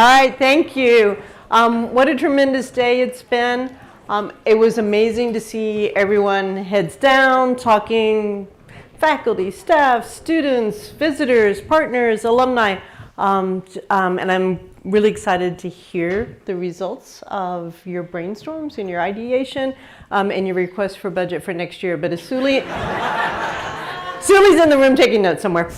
All right, thank you. What a tremendous day it's been. It was amazing to see everyone heads down, talking faculty, staff, students, visitors, partners, alumni. And I'm really excited to hear the results of your brainstorms and your ideation and your request for budget for next year. But as Suli's in the room taking notes somewhere.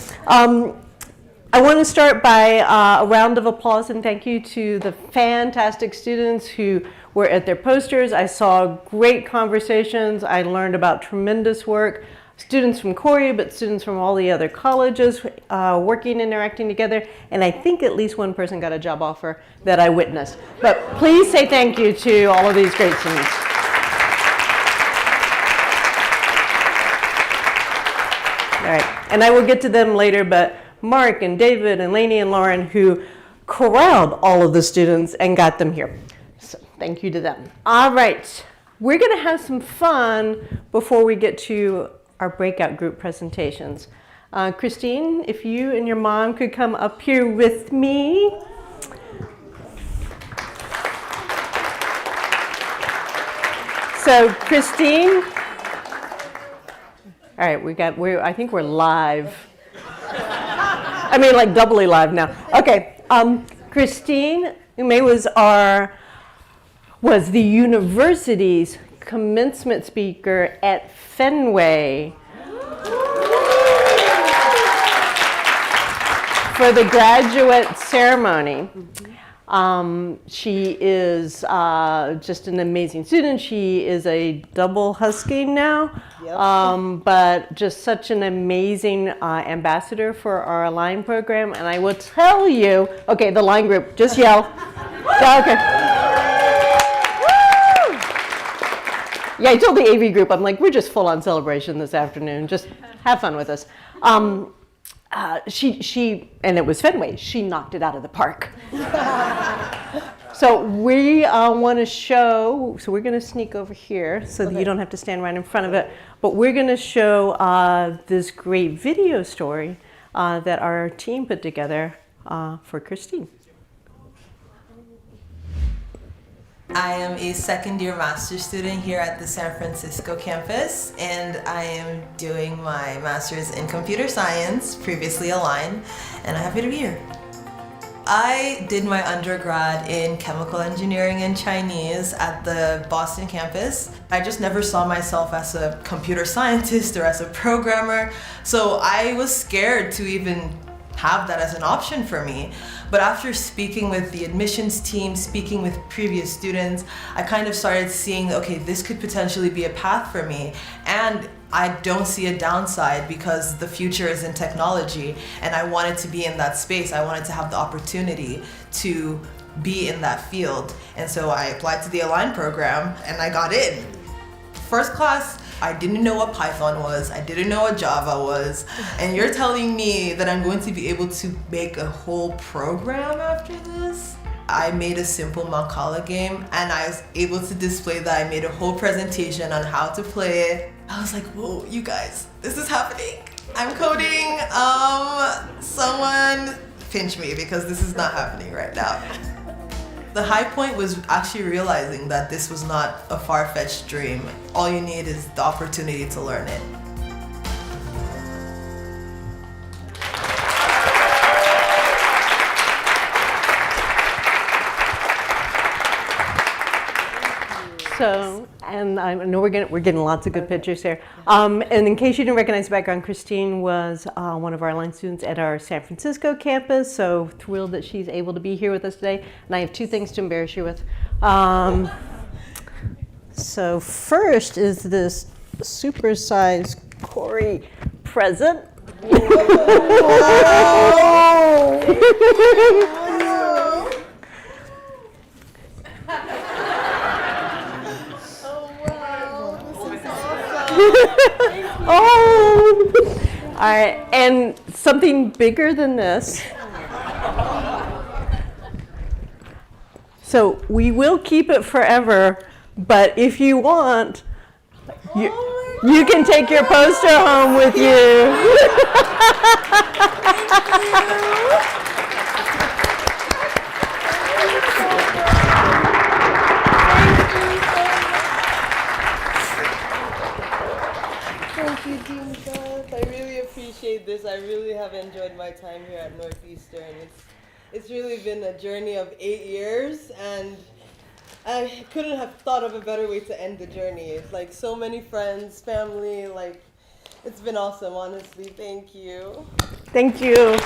I want to start by a round of applause and thank you to the fantastic students who were at their posters. I saw great conversations. I learned about tremendous work. Students from Khoury, but students from all the other colleges working, interacting together. And I think at least one person got a job offer that I witnessed. But please say thank you to all of these great students. All right, and I will get to them later, but Mark and David and Lainey and Lauren who corralled all of the students and got them here. So thank you to them. All right, we're gonna have some fun before we get to our breakout group presentations. Christine, if you and your mom could come up here with me. So Christine, all right, I think we're live. I mean, like doubly live now. Okay, Christine Ume was the university's commencement speaker at Fenway for the graduate ceremony. She is just an amazing student. She is a double Husky now, but just such an amazing ambassador for our Align program. And I will tell you, okay, the Align group, just yell. Okay. Woo! Yeah, I told the AV group, I'm like, we're just full on celebration this afternoon. Just have fun with us. And it was Fenway, she knocked it out of the park. So we want to show, so we're going to sneak over here so that you don't have to stand right in front of it, but we're going to show this great video story that our team put together for Christine. I am a second-year master's student here at the San Francisco campus, and I am doing my master's in computer science, previously Align, and I'm happy to be here. I did my undergrad in chemical engineering and Chinese at the Boston campus. I just never saw myself as a computer scientist or as a programmer, so I was scared to even have that as an option for me. But after speaking with the admissions team, speaking with previous students, I kind of started seeing, okay, this could potentially be a path for me. And I don't see a downside because the future is in technology and I wanted to be in that space. I wanted to have the opportunity to be in that field. And so I applied to the Align program and I got in. First class, I didn't know what Python was, I didn't know what Java was, and you're telling me that I'm going to be able to make a whole program after this? I made a simple Mancala game, and I was able to display that. I made a whole presentation on how to play it. I was like, whoa, you guys, this is happening. I'm coding, someone pinch me because this is not happening right now. The high point was actually realizing that this was not a far-fetched dream. All you need is the opportunity to learn it. So, and I know we're getting lots of good pictures here. And in case you didn't recognize the background, Christine was one of our Align students at our San Francisco campus. So thrilled that she's able to be here with us today. And I have two things to embarrass you with. So first is this supersized Khoury present. Oh, all right, and something bigger than this. So we will keep it forever, but if you want, you can take your poster home with you. enjoyed my time here at Northeastern. It's really been a journey of 8 years, and I couldn't have thought of a better way to end the journey. It's like so many friends, family, like it's been awesome, honestly. Thank you. Thank you.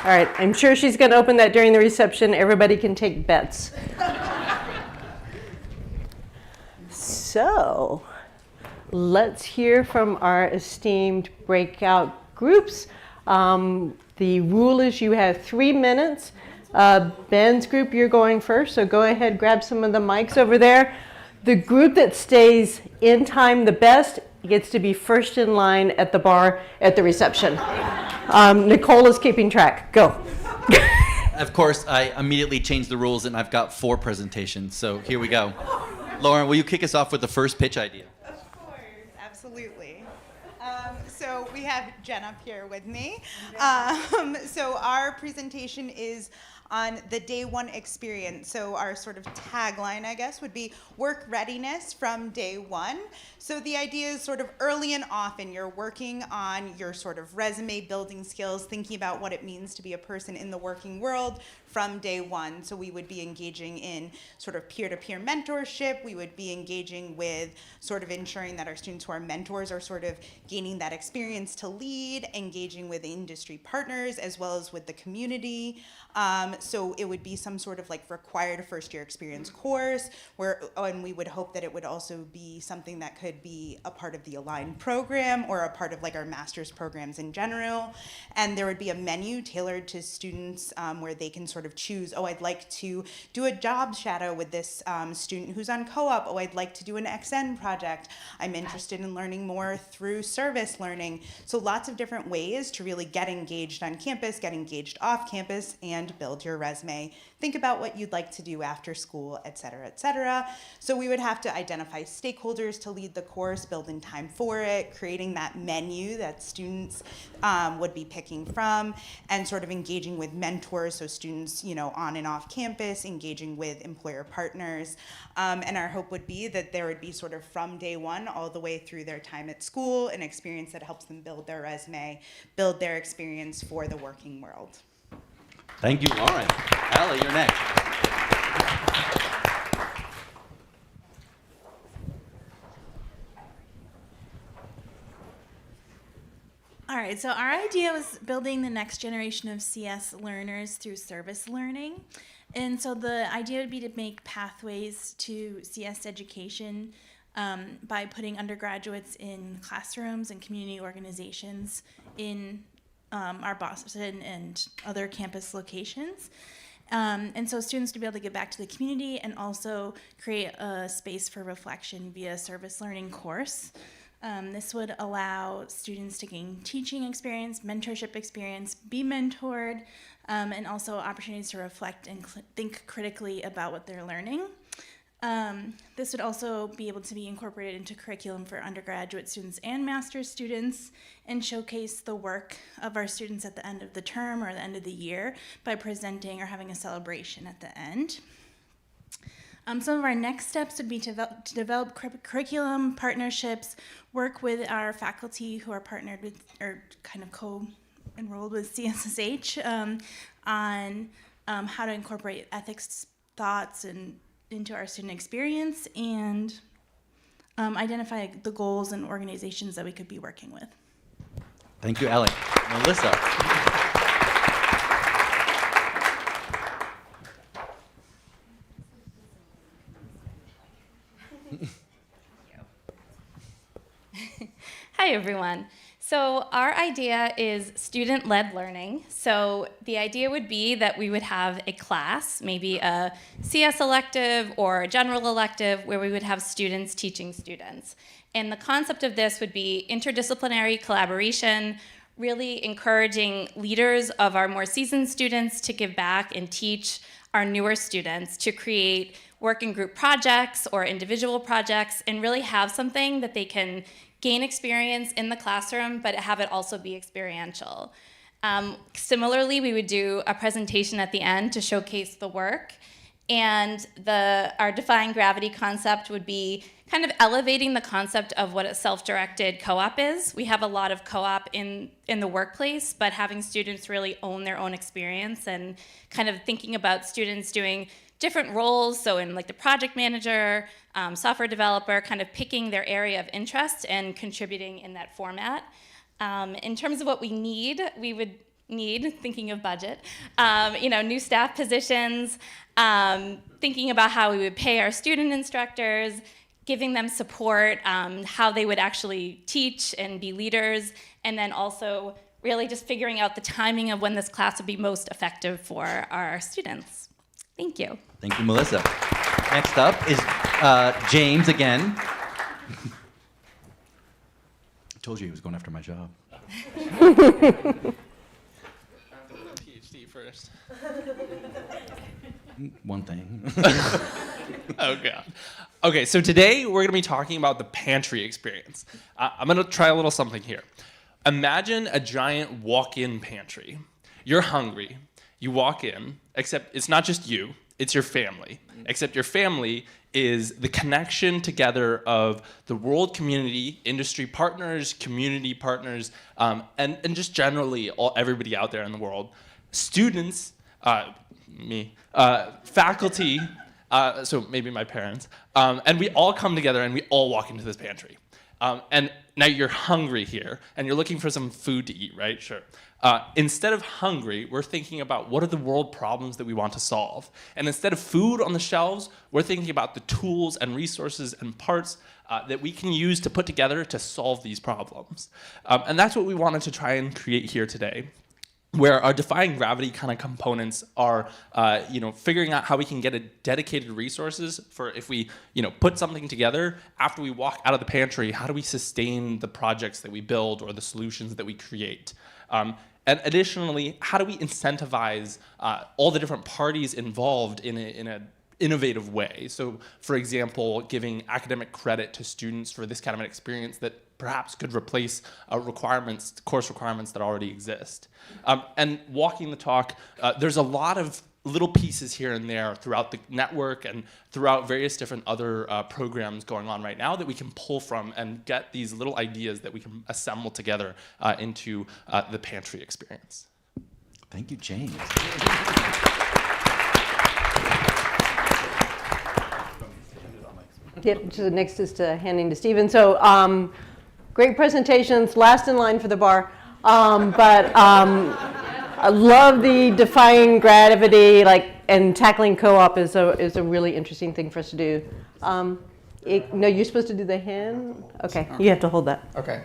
All right, I'm sure she's going to open that during the reception. Everybody can take bets. So let's hear from our esteemed breakout groups. The rule is you have 3 minutes. Ben's group, you're going first, so go ahead, grab some of the mics over there. The group that stays in time the best gets to be first in line at the bar at the reception. Nicole is keeping track. Go. Of course, I immediately changed the rules, and I've got 4 presentations, so here we go. Lauren, will you kick us off with the first pitch idea? Of course, absolutely. So we have Jen up here with me. So our presentation is on the day one experience. So our sort of tagline, I guess, would be work readiness from day one. So the idea is sort of early and often you're working on your sort of resume building skills, thinking about what it means to be a person in the working world from day one. So we would be engaging in sort of peer-to-peer mentorship. We would be engaging with sort of ensuring that our students who are mentors are sort of gaining that experience to lead, engaging with industry partners as well as with the community. So it would be some sort of like required first year experience course and we would hope that it would also be something that could be a part of the Align program or a part of like our master's programs in general. And there would be a menu tailored to students where they can sort of choose, oh, I'd like to do a job shadow with this student who's on co-op. Oh, I'd like to do an XN project. I'm interested in learning more through service learning. So lots of different ways to really get engaged on campus, get engaged off campus, and build your resume. Think about what you'd like to do after school, et cetera, et cetera. So we would have to identify stakeholders to lead the course, build in time for it, creating that menu that students would be picking from, and sort of engaging with mentors, so students, on and off campus, engaging with employer partners. And our hope would be that there would be sort of from day one all the way through their time at school, an experience that helps them build their resume, build their experience for the working world. Thank you, Lauren. Allie, you're next. All right, so our idea was building the next generation of CS learners through service learning. And so the idea would be to make pathways to CS education by putting undergraduates in classrooms and community organizations in our Boston and other campus locations. And so students to be able to get back to the community and also create a space for reflection via service learning course. This would allow students to gain teaching experience, mentorship experience, be mentored, and also opportunities to reflect and think critically about what they're learning. This would also be able to be incorporated into curriculum for undergraduate students and master's students and showcase the work of our students at the end of the term or the end of the year by presenting or having a celebration at the end. Some of our next steps would be to develop curriculum partnerships, work with our faculty who are partnered with or kind of co-enrolled with CSSH on how to incorporate ethics thoughts into our student experience and identify the goals and organizations that we could be working with. Thank you, Allie. Melissa. Hi, everyone. So our idea is student-led learning. So the idea would be that we would have a class, maybe a CS elective or a general elective, where we would have students teaching students. And the concept of this would be interdisciplinary collaboration, really encouraging leaders of our more seasoned students to give back and teach our newer students to create working group projects or individual projects and really have something that they can gain experience in the classroom, but have it also be experiential. Similarly, we would do a presentation at the end to showcase the work, And our defying gravity concept would be kind of elevating the concept of what a self-directed co-op is. We have a lot of co-op in the workplace, but having students really own their own experience and kind of thinking about students doing different roles, so in like the project manager, software developer, kind of picking their area of interest and contributing in that format. In terms of what we would need, thinking of budget, new staff positions, thinking about how we would pay our student instructors, giving them support, how they would actually teach and be leaders, and then also really just figuring out the timing of when this class would be most effective for our students. Thank you. Thank you, Melissa. Next up is James again. I told you he was going after my job. PhD first. One thing. Oh, God. Okay, so today we're going to be talking about the pantry experience. I'm going to try a little something here. Imagine a giant walk-in pantry. You're hungry. You walk in, except it's not just you, it's your family. Except your family is the connection together of the world community, industry partners, community partners, and just generally everybody out there in the world. Students, faculty, so maybe my parents, and we all come together and we all walk into this pantry. And now you're hungry here, and you're looking for some food to eat, right? Sure. Instead of hungry, we're thinking about what are the world problems that we want to solve. And instead of food on the shelves, we're thinking about the tools and resources and parts that we can use to put together to solve these problems. And that's what we wanted to try and create here today, where our defying gravity kind of components are, figuring out how we can get a dedicated resources for if we, put something together after we walk out of the pantry, how do we sustain the projects that we build or the solutions that we create? And additionally, how do we incentivize all the different parties involved in an innovative way? So, for example, giving academic credit to students for this kind of an experience that perhaps could replace course requirements that already exist. And walking the talk, there's a lot of little pieces here and there throughout the network and throughout various different other programs going on right now that we can pull from and get these little ideas that we can assemble together into the pantry experience. Thank you, James. Yep, so next is to handing to Stephen. So great presentations, last in line for the bar. I love the defying gravity, and tackling co-op is a really interesting thing for us to do. No, you're supposed to do the hand? Okay, you have to hold that. Okay.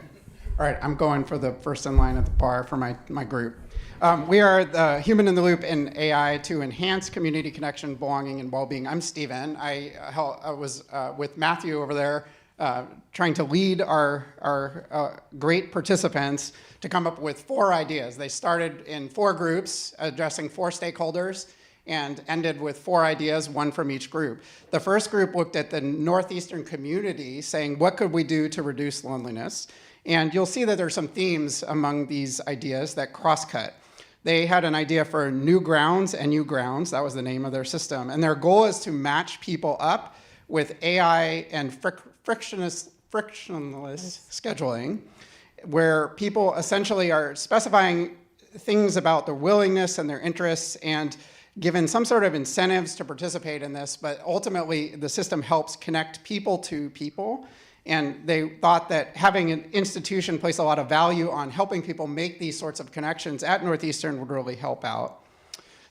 All right, I'm going for the first in line at the bar for my group. We are the Human in the Loop in AI to enhance community connection, belonging, and well-being. I'm Stephen. I was with Matthew over there trying to lead our great participants to come up with 4 ideas. They started in 4 groups addressing 4 stakeholders and ended with 4 ideas, 1 from each group. The first group looked at the Northeastern community, saying, what could we do to reduce loneliness? And you'll see that there's some themes among these ideas that cross-cut. They had an idea for New Grounds and New Grounds. That was the name of their system. And their goal is to match people up with AI and frictionless scheduling, where people essentially are specifying things about their willingness and their interests and given some sort of incentives to participate in this, but ultimately the system helps connect people to people. And they thought that having an institution place a lot of value on helping people make these sorts of connections at Northeastern would really help out.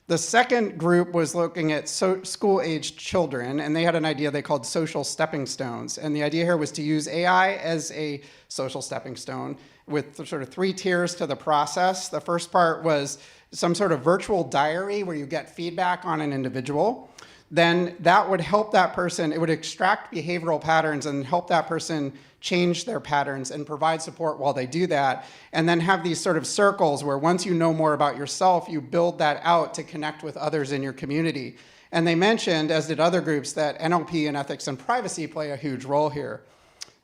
The second group was looking at school-aged children, and they had an idea they called social stepping stones. And the idea here was to use AI as a social stepping stone with sort of 3 tiers to the process. The first part was some sort of virtual diary where you get feedback on an individual. Then that would help that person, it would extract behavioral patterns and help that person change their patterns and provide support while they do that. And then have these sort of circles where once you know more about yourself, you build that out to connect with others in your community. And they mentioned, as did other groups, that NLP and ethics and privacy play a huge role here.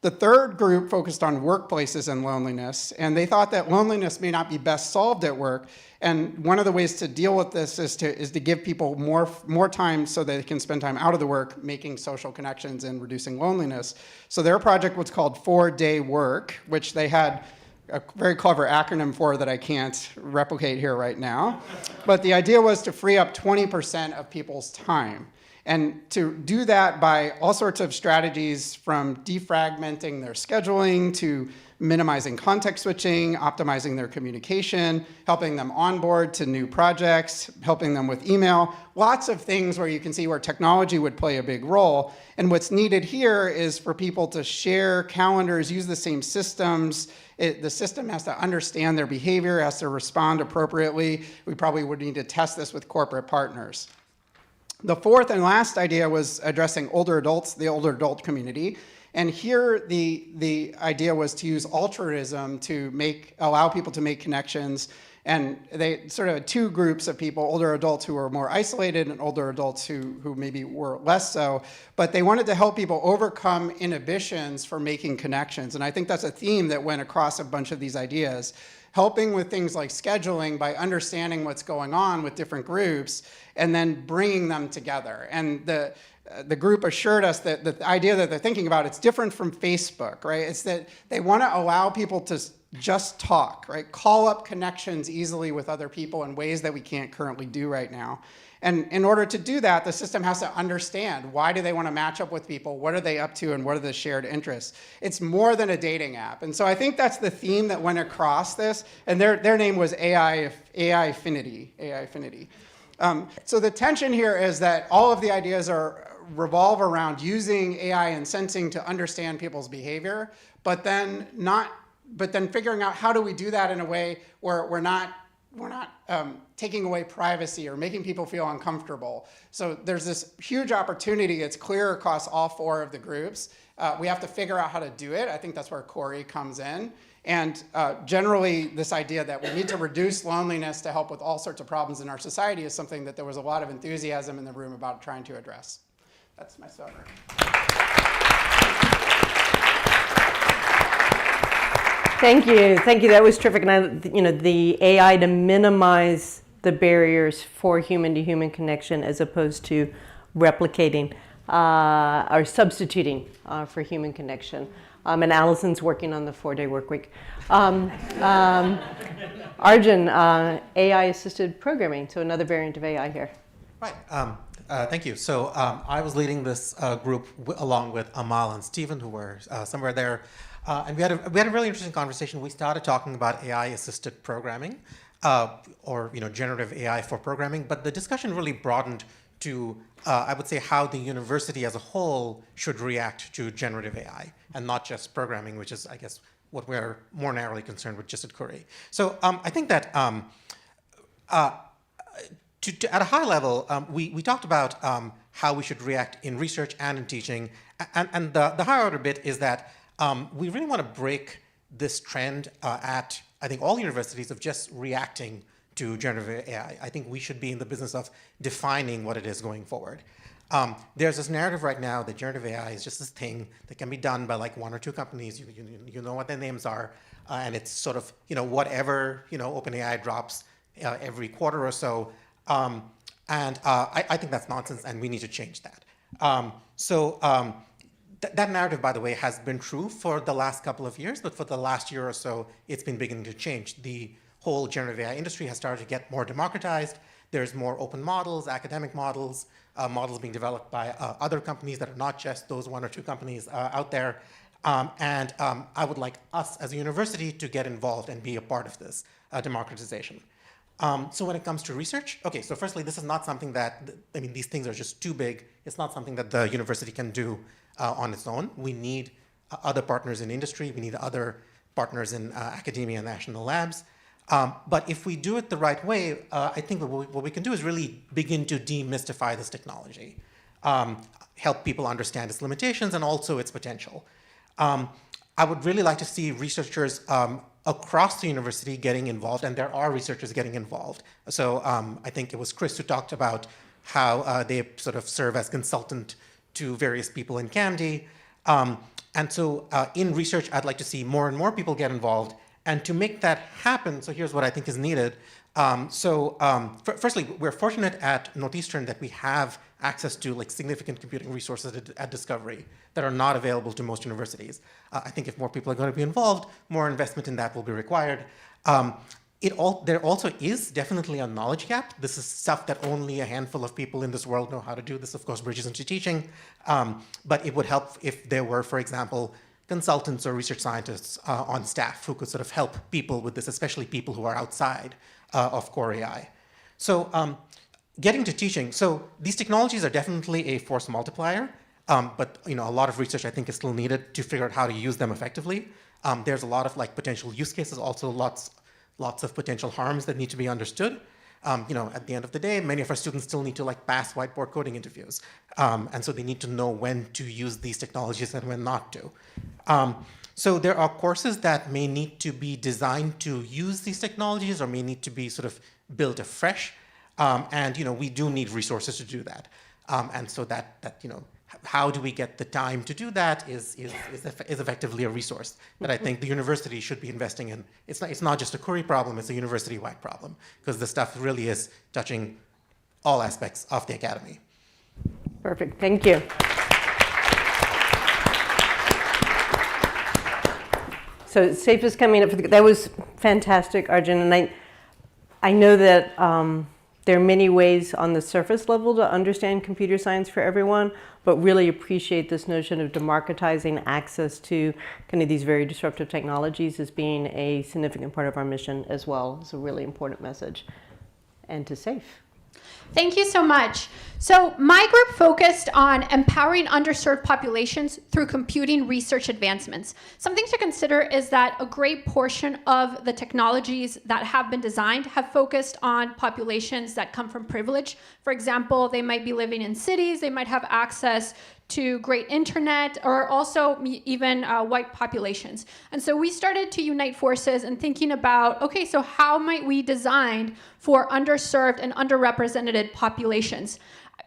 The third group focused on workplaces and loneliness, and they thought that loneliness may not be best solved at work. And one of the ways to deal with this is to give people more time so they can spend time out of the work making social connections and reducing loneliness. So their project was called 4-Day Work, which they had a very clever acronym for that I can't replicate here right now. But the idea was to free up 20% of people's time. And to do that by all sorts of strategies, from defragmenting their scheduling to minimizing context switching, optimizing their communication, helping them onboard to new projects, helping them with email, lots of things where you can see where technology would play a big role. And what's needed here is for people to share calendars, use the same systems. The system has to understand their behavior, has to respond appropriately. We probably would need to test this with corporate partners. The fourth and last idea was addressing older adults, the older adult community. And here the idea was to use altruism to allow people to make connections. And they sort of had two groups of people, older adults who were more isolated and older adults who maybe were less so. But they wanted to help people overcome inhibitions for making connections. And I think that's a theme that went across a bunch of these ideas. Helping with things like scheduling by understanding what's going on with different groups and then bringing them together. And the group assured us that the idea that they're thinking about, it's different from Facebook, right? It's that they want to allow people to just talk, right? Call up connections easily with other people in ways that we can't currently do right now. And in order to do that, the system has to understand, why do they want to match up with people? What are they up to, and what are the shared interests? It's more than a dating app. And so I think that's the theme that went across this. And their name was AI Affinity. So the tension here is that all of the ideas revolve around using AI and sensing to understand people's behavior, but then figuring out how do we do that in a way where we're not taking away privacy or making people feel uncomfortable. So there's this huge opportunity. It's clear across all four of the groups. We have to figure out how to do it. I think that's where Khoury comes in. And generally, this idea that we need to reduce loneliness to help with all sorts of problems in our society is something that there was a lot of enthusiasm in the room about trying to address. That's my summary. Thank you. That was terrific. And the AI to minimize the barriers for human-to-human connection as opposed to replicating or substituting for human connection. And Allison's working on the 4-day work week. Arjun, AI-assisted programming, so another variant of AI here. Right. Thank you. So I was leading this group along with Amal and Stephen, who were somewhere there. And we had a really interesting conversation. We started talking about AI-assisted programming, or generative AI for programming. But the discussion really broadened to, I would say, how the university as a whole should react to generative AI, and not just programming, which is, I guess, what we're more narrowly concerned with just at Khoury. So I think that at a high level, we talked about how we should react in research and in teaching. And the higher order bit is that we really want to break this trend at, I think, all universities of just reacting to generative AI. I think we should be in the business of defining what it is going forward. There's this narrative right now that generative AI is just this thing that can be done by like one or two companies. You know what their names are, and it's sort of whatever OpenAI drops every quarter or so. I think that's nonsense, and we need to change that. That narrative, by the way, has been true for the last couple of years, but for the last year or so, it's been beginning to change. The whole generative AI industry has started to get more democratized. There's more open models, academic models, models being developed by other companies that are not just those one or two companies out there. I would like us as a university to get involved and be a part of this democratization. So when it comes to research, okay, so firstly, this is not something that, these things are just too big. It's not something that the university can do on its own. We need other partners in industry. We need other partners in academia and national labs. But if we do it the right way, I think what we can do is really begin to demystify this technology, help people understand its limitations and also its potential. I would really like to see researchers across the university getting involved, and there are researchers getting involved. So I think it was Chris who talked about how they sort of serve as consultant to various people in CAMD. And so in research, I'd like to see more and more people get involved. And to make that happen, so here's what I think is needed. Firstly, we're fortunate at Northeastern that we have access to like significant computing resources at Discovery that are not available to most universities. I think if more people are going to be involved, more investment in that will be required. There also is definitely a knowledge gap. This is stuff that only a handful of people in this world know how to do. This, of course, bridges into teaching. But it would help if there were, for example, consultants or research scientists on staff who could sort of help people with this, especially people who are outside of core AI. So getting to teaching, so these technologies are definitely a force multiplier, but a lot of research I think is still needed to figure out how to use them effectively. There's a lot of like potential use cases, also lots of potential harms that need to be understood. At the end of the day, many of our students still need to like pass whiteboard coding interviews. And so they need to know when to use these technologies and when not to. So there are courses that may need to be designed to use these technologies or may need to be sort of built afresh. And we do need resources to do that. And so that how do we get the time to do that is effectively a resource that I think the university should be investing in. It's not just a Khoury problem, it's a university-wide problem, because the stuff really is touching all aspects of the academy. Perfect, thank you. So Saiph is coming up. That was fantastic, Arjun, and I know that there are many ways on the surface level to understand computer science for everyone, but really appreciate this notion of democratizing access to kind of these very disruptive technologies as being a significant part of our mission as well. It's a really important message. And to Saiph. Thank you so much. So my group focused on empowering underserved populations through computing research advancements. Something to consider is that a great portion of the technologies that have been designed have focused on populations that come from privilege. For example, they might be living in cities, they might have access to great internet, or also even white populations. And so we started to unite forces and thinking about, okay, so how might we design for underserved and underrepresented populations?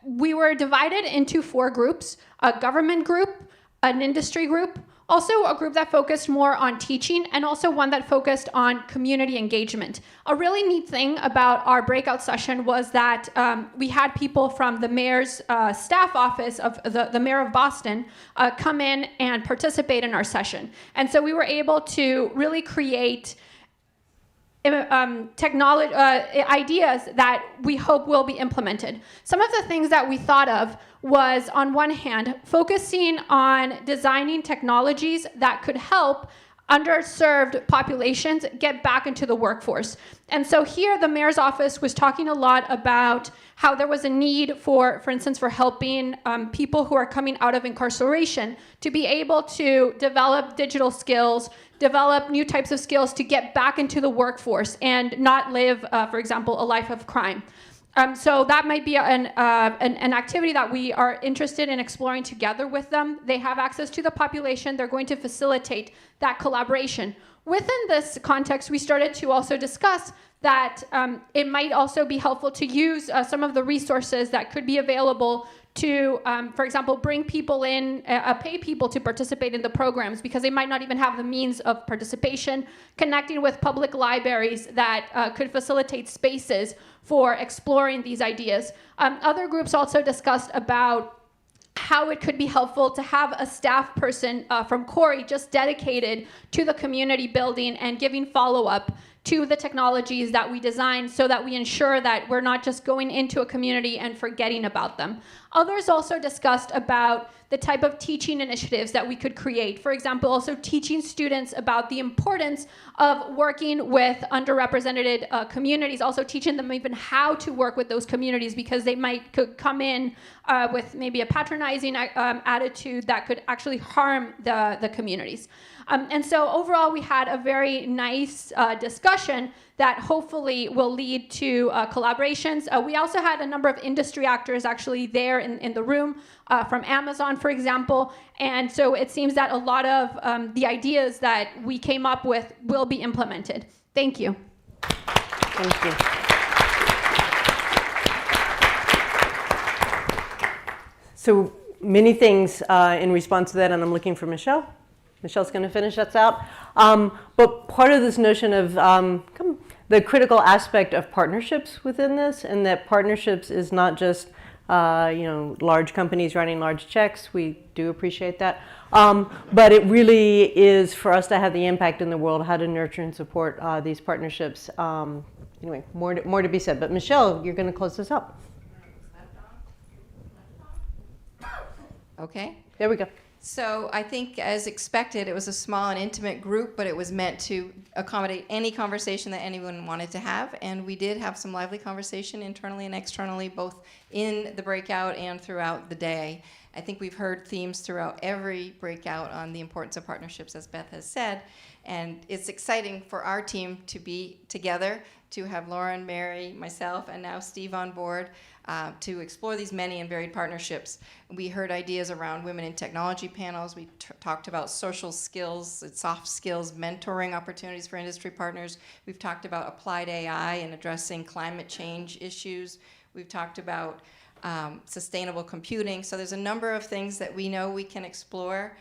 We were divided into 4 groups: a government group, an industry group, also a group that focused more on teaching, and also one that focused on community engagement. A really neat thing about our breakout session was that we had people from the mayor's staff office of the mayor of Boston come in and participate in our session. And so we were able to really create technology ideas that we hope will be implemented. Some of the things that we thought of was, on one hand, focusing on designing technologies that could help underserved populations get back into the workforce. And so here the mayor's office was talking a lot about how there was a need for instance, for helping people who are coming out of incarceration to be able to develop digital skills, develop new types of skills to get back into the workforce and not live, for example, a life of crime. So that might be an activity that we are interested in exploring together with them. They have access to the population. They're going to facilitate that collaboration. Within this context, we started to also discuss that it might also be helpful to use some of the resources that could be available to, for example, bring people in, pay people to participate in the programs because they might not even have the means of participation, connecting with public libraries that could facilitate spaces for exploring these ideas. Other groups also discussed about how it could be helpful to have a staff person from Khoury just dedicated to the community building and giving follow-up to the technologies that we design so that we ensure that we're not just going into a community and forgetting about them. Others also discussed about the type of teaching initiatives that we could create. For example, also teaching students about the importance of working with underrepresented communities, also teaching them even how to work with those communities because they could come in with maybe a patronizing attitude that could actually harm the communities. And so overall, we had a very nice discussion that hopefully will lead to collaborations. We also had a number of industry actors actually there in the room, from Amazon, for example. And so it seems that a lot of the ideas that we came up with will be implemented. Thank you. Thank you. So many things in response to that, and I'm looking for Michelle. Michelle's going to finish us out. But part of this notion of the critical aspect of partnerships within this, and that partnerships is not just large companies writing large checks. We do appreciate that. But it really is for us to have the impact in the world, how to nurture and support these partnerships. Anyway, more to be said. But Michelle, you're going to close this up. Okay. There we go. So I think, as expected, it was a small and intimate group, but it was meant to accommodate any conversation that anyone wanted to have. And we did have some lively conversation internally and externally, both in the breakout and throughout the day. I think we've heard themes throughout every breakout on the importance of partnerships, as Beth has said. And it's exciting for our team to be together, to have Lauren, Mary, myself, and now Steve on board, to explore these many and varied partnerships. We heard ideas around women in technology panels. We talked about social skills, soft skills, mentoring opportunities for industry partners. We've talked about applied AI and addressing climate change issues. We've talked about sustainable computing. So there's a number of things that we know we can explore.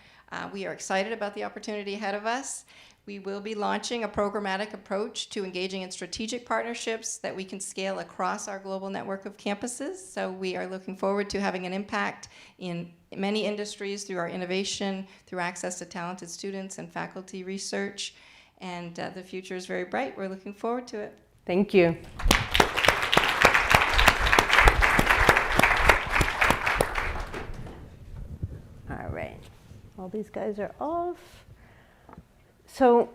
We are excited about the opportunity ahead of us. We will be launching a programmatic approach to engaging in strategic partnerships that we can scale across our global network of campuses. So we are looking forward to having an impact in many industries through our innovation, through access to talented students and faculty research. And the future is very bright. We're looking forward to it. Thank you. All right. All these guys are off. So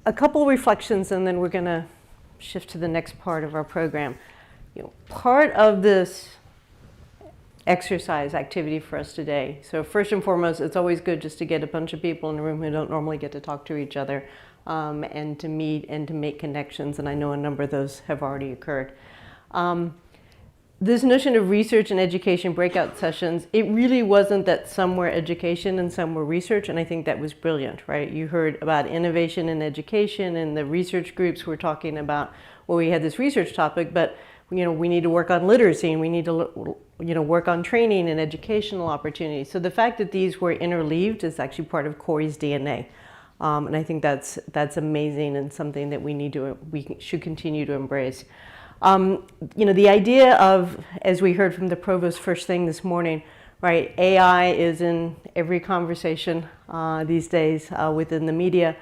a couple reflections, and then we're going to shift to the next part of our program. Part of this exercise activity for us today. So first and foremost, it's always good just to get a bunch of people in the room who don't normally get to talk to each other, and to meet and to make connections. And I know a number of those have already occurred. This notion of research and education breakout sessions, it really wasn't that some were education and some were research, and I think that was brilliant, right? You heard about innovation in education, and the research groups were talking about, well, we had this research topic, but we need to work on literacy, and we need to work on training and educational opportunities. So the fact that these were interleaved is actually part of Khoury's DNA. And I think that's amazing and something that we should continue to embrace. The idea of, as we heard from the provost first thing this morning, right, AI is in every conversation these days within the media,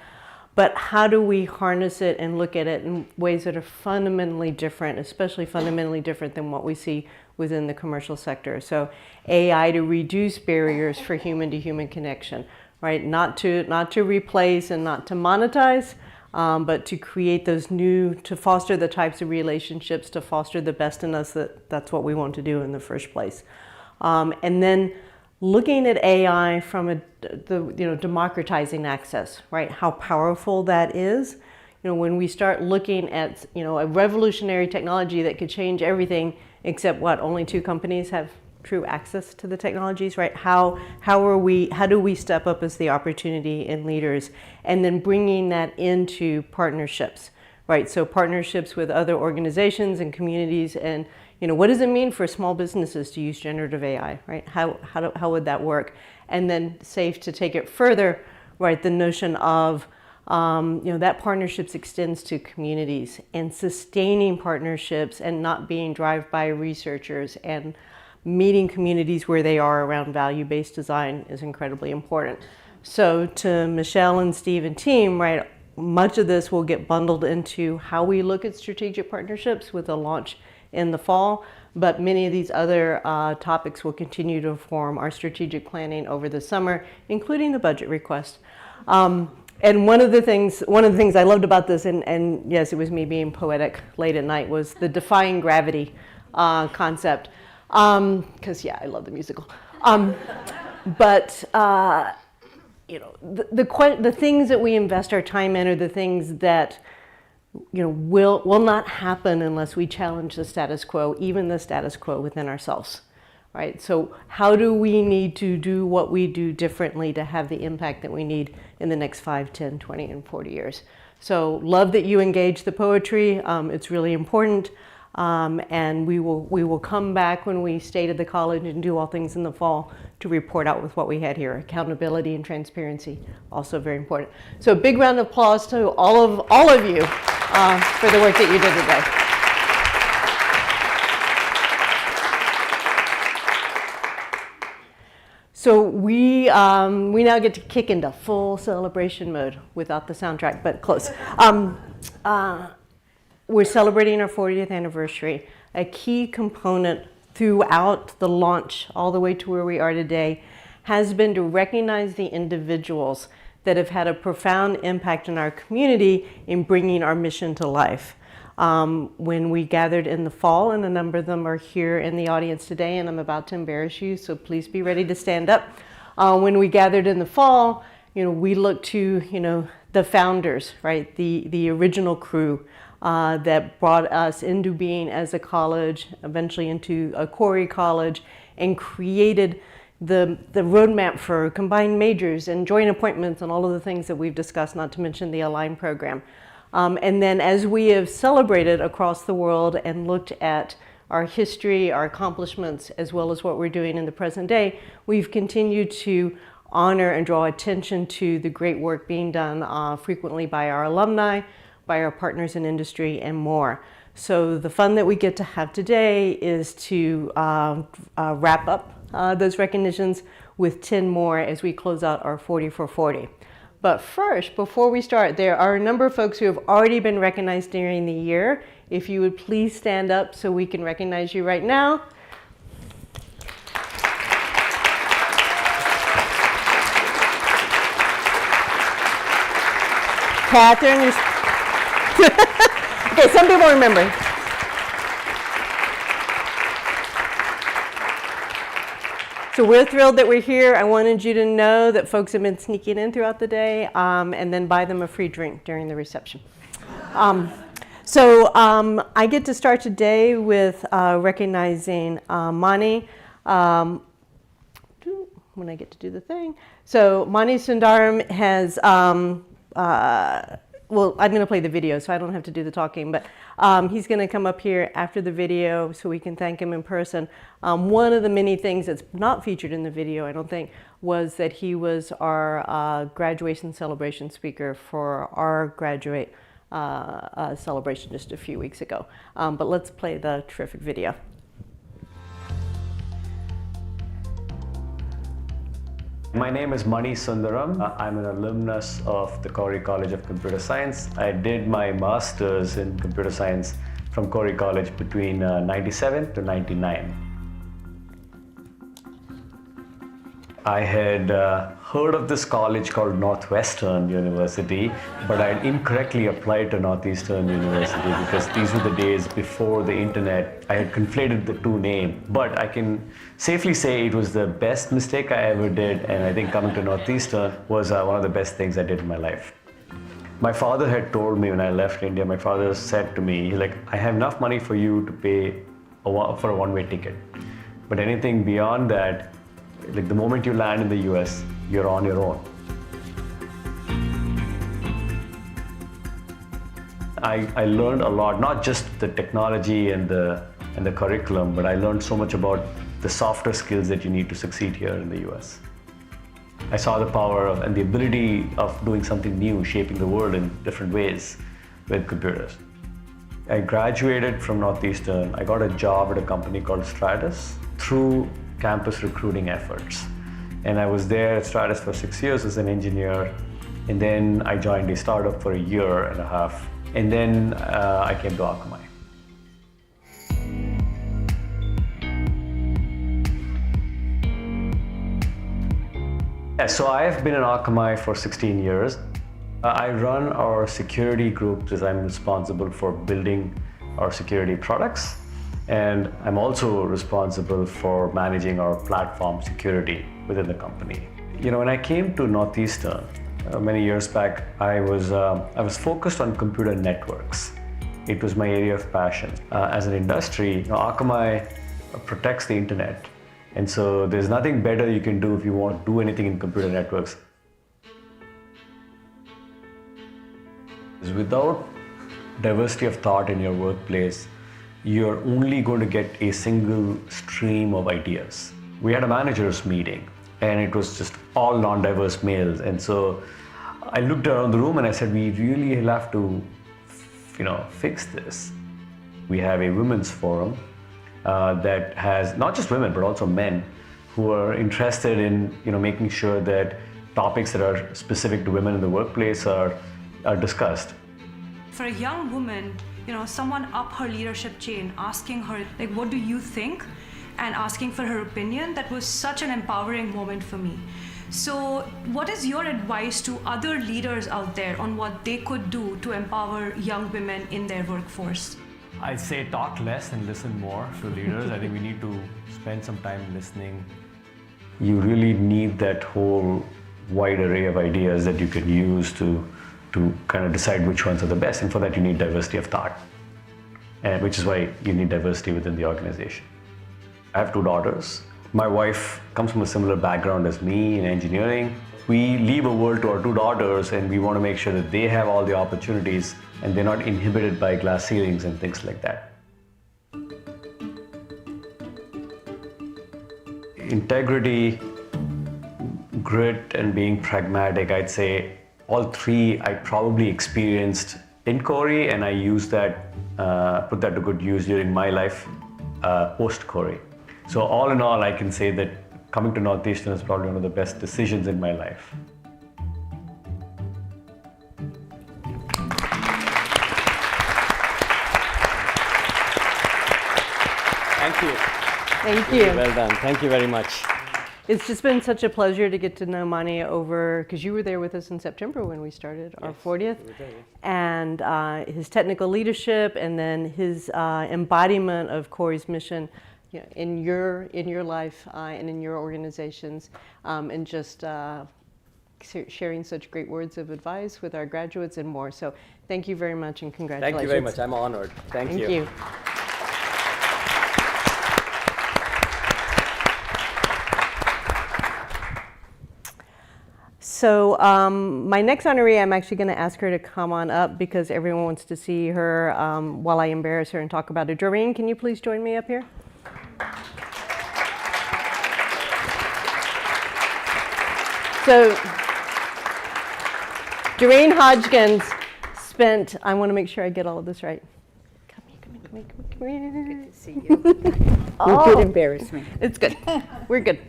but how do we harness it and look at it in ways that are fundamentally different, especially fundamentally different than what we see within the commercial sector? So AI to reduce barriers for human-to-human connection, right? Not to replace and not to monetize, but to create those to foster the types of relationships, to foster the best in us. That's what we want to do in the first place. And then looking at AI from democratizing access, right? How powerful that is. When we start looking at, a revolutionary technology that could change everything, except only 2 companies have true access to the technologies, right? How do we step up as the opportunity and leaders, and then bringing that into partnerships, right? So partnerships with other organizations and communities, and what does it mean for small businesses to use generative AI, right? How would that work? And then Saiph, to take it further, right? The notion of that partnerships extends to communities, and sustaining partnerships and not being drive-by researchers, and meeting communities where they are around value-based design is incredibly important. So to Michelle and Steve and team, right, much of this will get bundled into how we look at strategic partnerships with a launch in the fall, but many of these other topics will continue to inform our strategic planning over the summer, including the budget request. And one of the things I loved about this, and yes, it was me being poetic late at night, was the defying gravity concept. Because I love the musical. But the things that we invest our time in are the things that will not happen unless we challenge the status quo, even the status quo within ourselves, right? So how do we need to do what we do differently to have the impact that we need in the next 5, 10, 20, and 40 years? So love that you engage the poetry. It's really important. And we will come back when we stay at the college and do all things in the fall to report out with what we had here. Accountability and transparency, also very important. So a big round of applause to all of you for the work that you did today. So we now get to kick into full celebration mode without the soundtrack, but close. We're celebrating our 40th anniversary. A key component throughout the launch, all the way to where we are today, has been to recognize the individuals that have had a profound impact in our community in bringing our mission to life. When we gathered in the fall, and a number of them are here in the audience today, and I'm about to embarrass you, so please be ready to stand up. When we gathered in the fall, we looked to, the founders, right? The original crew that brought us into being as a college, eventually into a Khoury College, and created the roadmap for combined majors and joint appointments and all of the things that we've discussed, not to mention the Align program. And then as we have celebrated across the world and looked at our history, our accomplishments, as well as what we're doing in the present day, we've continued to honor and draw attention to the great work being done frequently by our alumni, by our partners in industry, and more. So the fun that we get to have today is to wrap up those recognitions with 10 more as we close out our 40 for 40. But first, before we start, there are a number of folks who have already been recognized during the year. If you would please stand up so we can recognize you right now. Catherine, okay, some people remember. So we're thrilled that we're here. I wanted you to know that folks have been sneaking in throughout the day, and then buy them a free drink during the reception. I get to start today with recognizing Mani. When I get to do the thing. So Mani Sundaram has, well, I'm going to play the video, so I don't have to do the talking, but he's going to come up here after the video so we can thank him in person. One of the many things that's not featured in the video, I don't think, was that he was our graduation celebration speaker for our graduate celebration just a few weeks ago. But let's play the terrific video. My name is Mani Sundaram. I'm an alumnus of the Khoury College of Computer Science. I did my master's in computer science from Khoury College between 97 to 99. I had heard of this college called Northwestern University, but I had incorrectly applied to Northeastern University because these were the days before the internet. I had conflated the two names, but I can safely say it was the best mistake I ever did, and I think coming to Northeastern was one of the best things I did in my life. My father had told me when I left India, my father said to me, I have enough money for you to pay for a one-way ticket, but anything beyond that, the moment you land in the US, you're on your own. I learned a lot, not just the technology and the curriculum, but I learned so much about the softer skills that you need to succeed here in the US. I saw the power of and the ability of doing something new, shaping the world in different ways with computers. I graduated from Northeastern. I got a job at a company called Stratus through campus recruiting efforts. And I was there at Stratus for 6 years as an engineer. And then I joined a startup for a year and a half. And then I came to Akamai. Yeah, so I've been in Akamai for 16 years. I run our security group as I'm responsible for building our security products. And I'm also responsible for managing our platform security within the company. When I came to Northeastern many years back, I was focused on computer networks. It was my area of passion. As an industry, Akamai protects the internet. And so there's nothing better you can do if you want to do anything in computer networks. Without diversity of thought in your workplace, you're only going to get a single stream of ideas. We had a managers meeting and it was just all non-diverse males. And so I looked around the room and I said, we really have to, fix this. We have a women's forum that has not just women, but also men who are interested in, making sure that topics that are specific to women in the workplace are discussed. For a young woman, someone up her leadership chain asking her, like, what do you think? And asking for her opinion, that was such an empowering moment for me. So what is your advice to other leaders out there on what they could do to empower young women in their workforce? I'd say talk less and listen more to leaders. I think we need to spend some time listening. You really need that whole wide array of ideas that you can use to kind of decide which ones are the best. And for that, you need diversity of thought, which is why you need diversity within the organization. I have 2 daughters. My wife comes from a similar background as me in engineering. We leave a world to our 2 daughters, and we want to make sure that they have all the opportunities and they're not inhibited by glass ceilings and things like that. Integrity, grit, and being pragmatic, I'd say all 3 I probably experienced in Khoury, and I use that, put that to good use during my life post Khoury. So all in all, I can say that coming to Northeastern is probably one of the best decisions in my life. Thank you. Thank you. Well done. Thank you very much. It's just been such a pleasure to get to know Mani over, because you were there with us in September when we started our 40th, and his technical leadership, and then his embodiment of Khoury's mission, in your life and in your organizations, and just sharing such great words of advice with our graduates and more. So thank you very much and congratulations. Thank you very much. I'm honored. Thank you. Thank you. So my next honoree, I'm actually going to ask her to come on up because everyone wants to see her while I embarrass her and talk about it. Doreen, can you please join me up here? So Doreen Hodgkins spent, I want to make sure I get all of this right. Come here. Good to see you. You did embarrass me. It's good. We're good.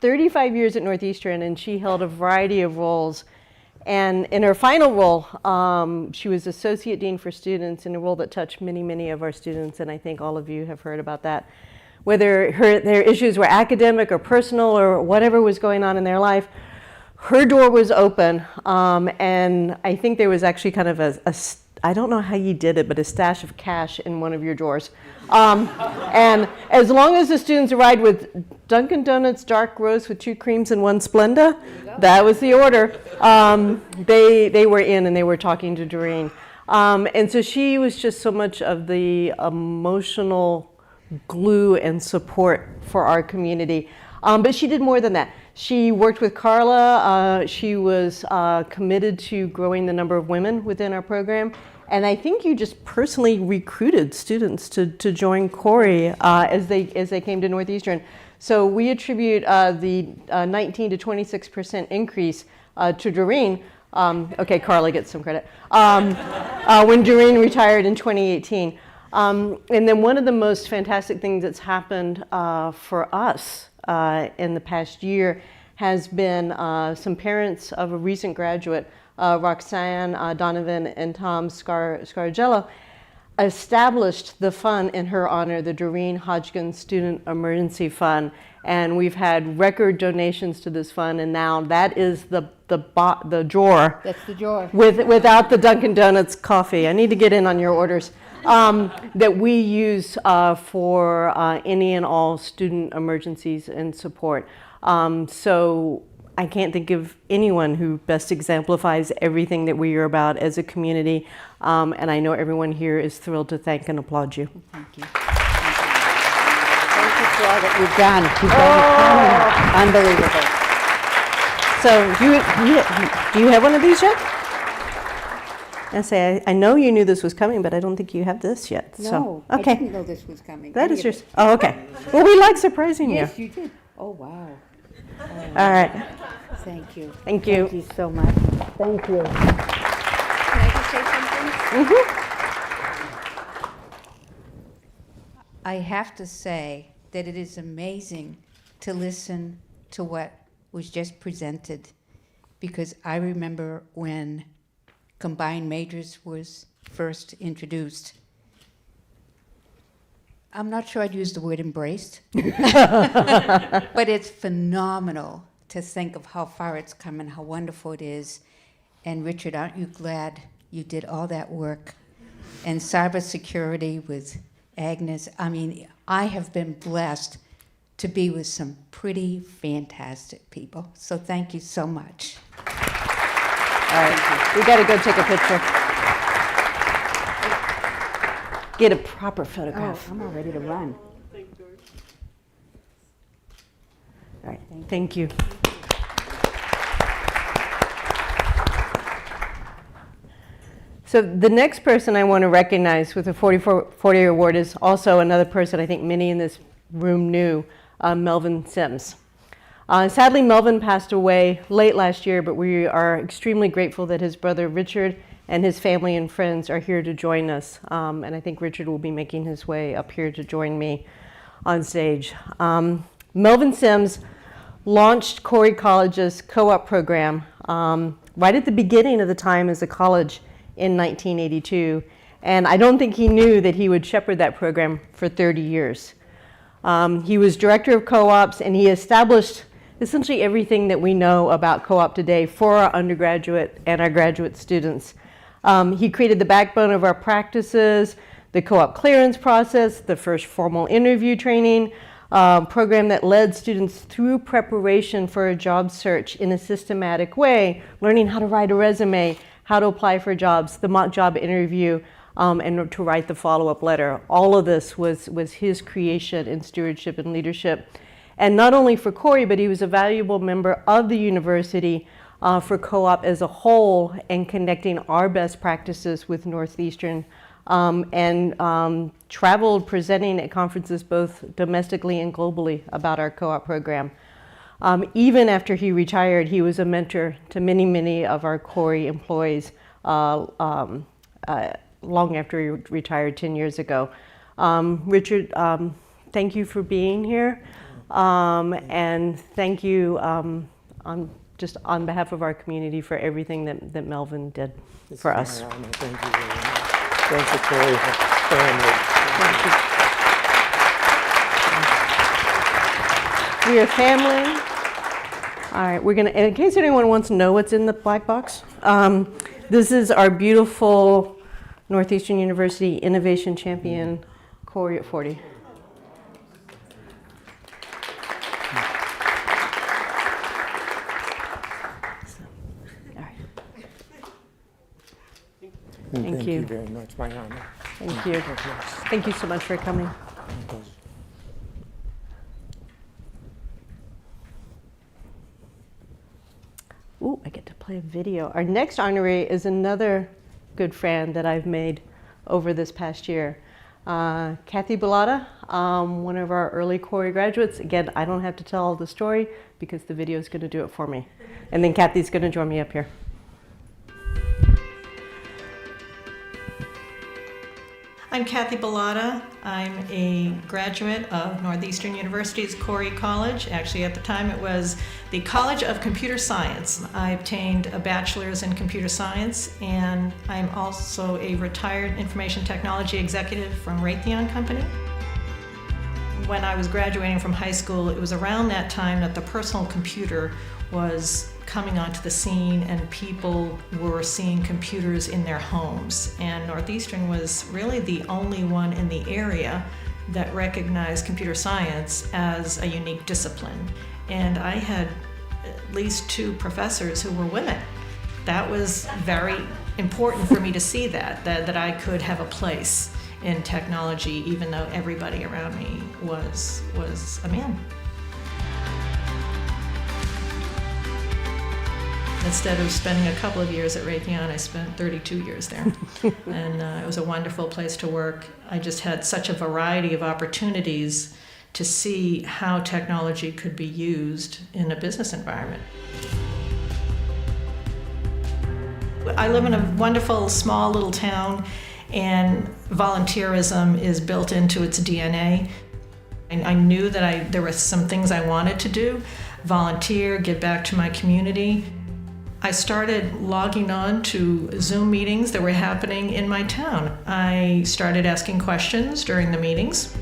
35 years at Northeastern, and she held a variety of roles. And in her final role, she was Associate Dean for Students in a role that touched many, many of our students, and I think all of you have heard about that. Whether their issues were academic or personal or whatever was going on in their life, her door was open, and I think there was actually kind of I don't know how you did it, but a stash of cash in one of your drawers. And as long as the students arrived with Dunkin' Donuts dark roast with 2 creams and 1 Splenda, that was the order. They were in and they were talking to Doreen. And so she was just so much of the emotional glue and support for our community. But she did more than that. She worked with Carla. She was committed to growing the number of women within our program. And I think you just personally recruited students to join Khoury as they came to Northeastern. So we attribute the 19 to 26% increase to Doreen. Okay, Carla gets some credit. When Doreen retired in 2018. And then one of the most fantastic things that's happened for us in the past year has been some parents of a recent graduate, Roxanne Donovan and Tom Scargello, established the fund in her honor, the Doreen Hodgkins Student Emergency Fund. And we've had record donations to this fund, and now that is the drawer. That's the drawer. Without the Dunkin' Donuts coffee. I need to get in on your orders. That we use for any and all student emergencies and support. So I can't think of anyone who best exemplifies everything that we are about as a community. And I know everyone here is thrilled to thank and applaud you. Thank you. Thank you for all that you've done. Unbelievable. So do you have one of these yet? I know you knew this was coming, but I don't think you have this yet. No, So, I okay. didn't know this was coming. That Any is of yours. it. Oh, okay. Well, we like surprising you. Yes, you did. Oh, wow. All right. Thank you. Thank you. Thank you so much. Thank you. Can I just say something? Mm-hmm. I have to say that it is amazing to listen to what was just presented, because I remember when combined majors was first introduced. I'm not sure I'd use the word embraced, but it's phenomenal to think of how far it's come and how wonderful it is. And Richard, aren't you glad you did all that work? And cybersecurity with Agnes. I mean, I have been blessed to be with some pretty fantastic people. So thank you so much. All right. We got to go take a picture. Get a proper photograph. Oh, I'm all ready to run. All right. Thank you. So the next person I want to recognize with the 40 award is also another person I think many in this room knew, Melvin Sims. Sadly, Melvin passed away late last year, but we are extremely grateful that his brother Richard and his family and friends are here to join us. And I think Richard will be making his way up here to join me on stage. Melvin Sims launched Khoury College's co-op program right at the beginning of the time as a college in 1982. And I don't think he knew that he would shepherd that program for 30 years. He was director of co-ops, and he established essentially everything that we know about co-op today for our undergraduate and our graduate students. He created the backbone of our practices, the co-op clearance process, the first formal interview training program that led students through preparation for a job search in a systematic way, learning how to write a resume, how to apply for jobs, the mock job interview, and to write the follow-up letter. All of this was his creation in stewardship and leadership. And not only for Khoury, but he was a valuable member of the university for co-op as a whole and connecting our best practices with Northeastern and traveled presenting at conferences both domestically and globally about our co-op program. Even after he retired, he was a mentor to many, many of our Khoury employees long after he retired 10 years ago. Richard, thank you for being here. And thank you just on behalf of our community for everything that Melvin did for us. Thank you very much. Thank you, Khoury family. Thank you. We are family. All right, we're gonna, in case anyone wants to know what's in the black box, this is our beautiful Northeastern University Innovation Champion, Khoury at 40. Thank you very much. My honor. Thank you. Thank you so much for coming. Ooh, I get to play a video. Our next honoree is another good friend that I've made over this past year. Kathy Bellata, one of our early Khoury graduates. Again, I don't have to tell the story because the video is going to do it for me. And then Kathy's going to join me up here. I'm Kathy Bellata. I'm a graduate of Northeastern University's Khoury College. Actually, at the time, it was the College of Computer Science. I obtained a bachelor's in computer science, and I'm also a retired information technology executive from Raytheon Company. When I was graduating from high school, it was around that time that the personal computer was coming onto the scene and people were seeing computers in their homes. And Northeastern was really the only one in the area that recognized computer science as a unique discipline. And I had at least 2 professors who were women. That was very important for me to see that I could have a place in technology even though everybody around me was a man. Instead of spending a couple of years at Raytheon, I spent 32 years there. And it was a wonderful place to work. I just had such a variety of opportunities to see how technology could be used in a business environment. I live in a wonderful small little town, and volunteerism is built into its DNA. And I knew that there were some things I wanted to do, volunteer, give back to my community. I started logging on to Zoom meetings that were happening in my town. I started asking questions during the meetings,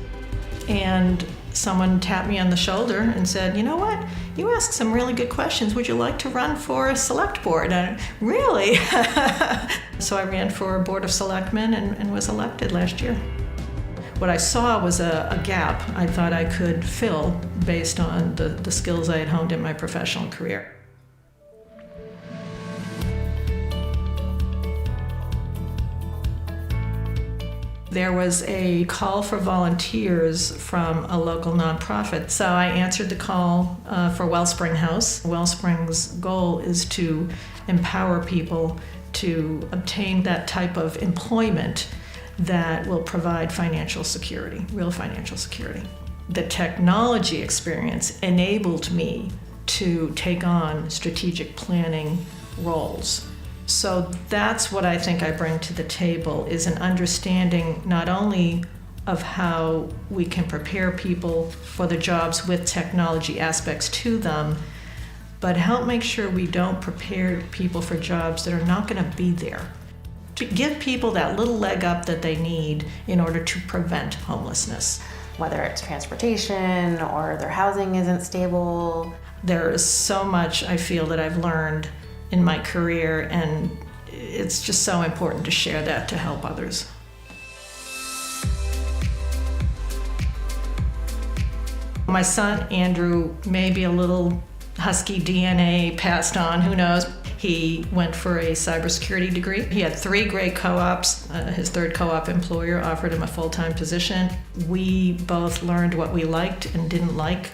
and someone tapped me on the shoulder and said, "You know what? You ask some really good questions. Would you like to run for a select board?" And really? So I ran for a board of selectmen and was elected last year. What I saw was a gap I thought I could fill based on the skills I had honed in my professional career. There was a call for volunteers from a local nonprofit, so I answered the call for Wellspring House. Wellspring's goal is to empower people to obtain that type of employment that will provide financial security, real financial security. The technology experience enabled me to take on strategic planning roles. So that's what I think I bring to the table, is an understanding not only of how we can prepare people for the jobs with technology aspects to them, but help make sure we don't prepare people for jobs that are not going to be there. To give people that little leg up that they need in order to prevent homelessness. Whether it's transportation or their housing isn't stable. There is so much I feel that I've learned in my career, and it's just so important to share that to help others. My son, Andrew, may be a little Husky DNA passed on, who knows. He went for a cybersecurity degree. He had 3 great co-ops. His third co-op employer offered him a full-time position. We both learned what we liked and didn't like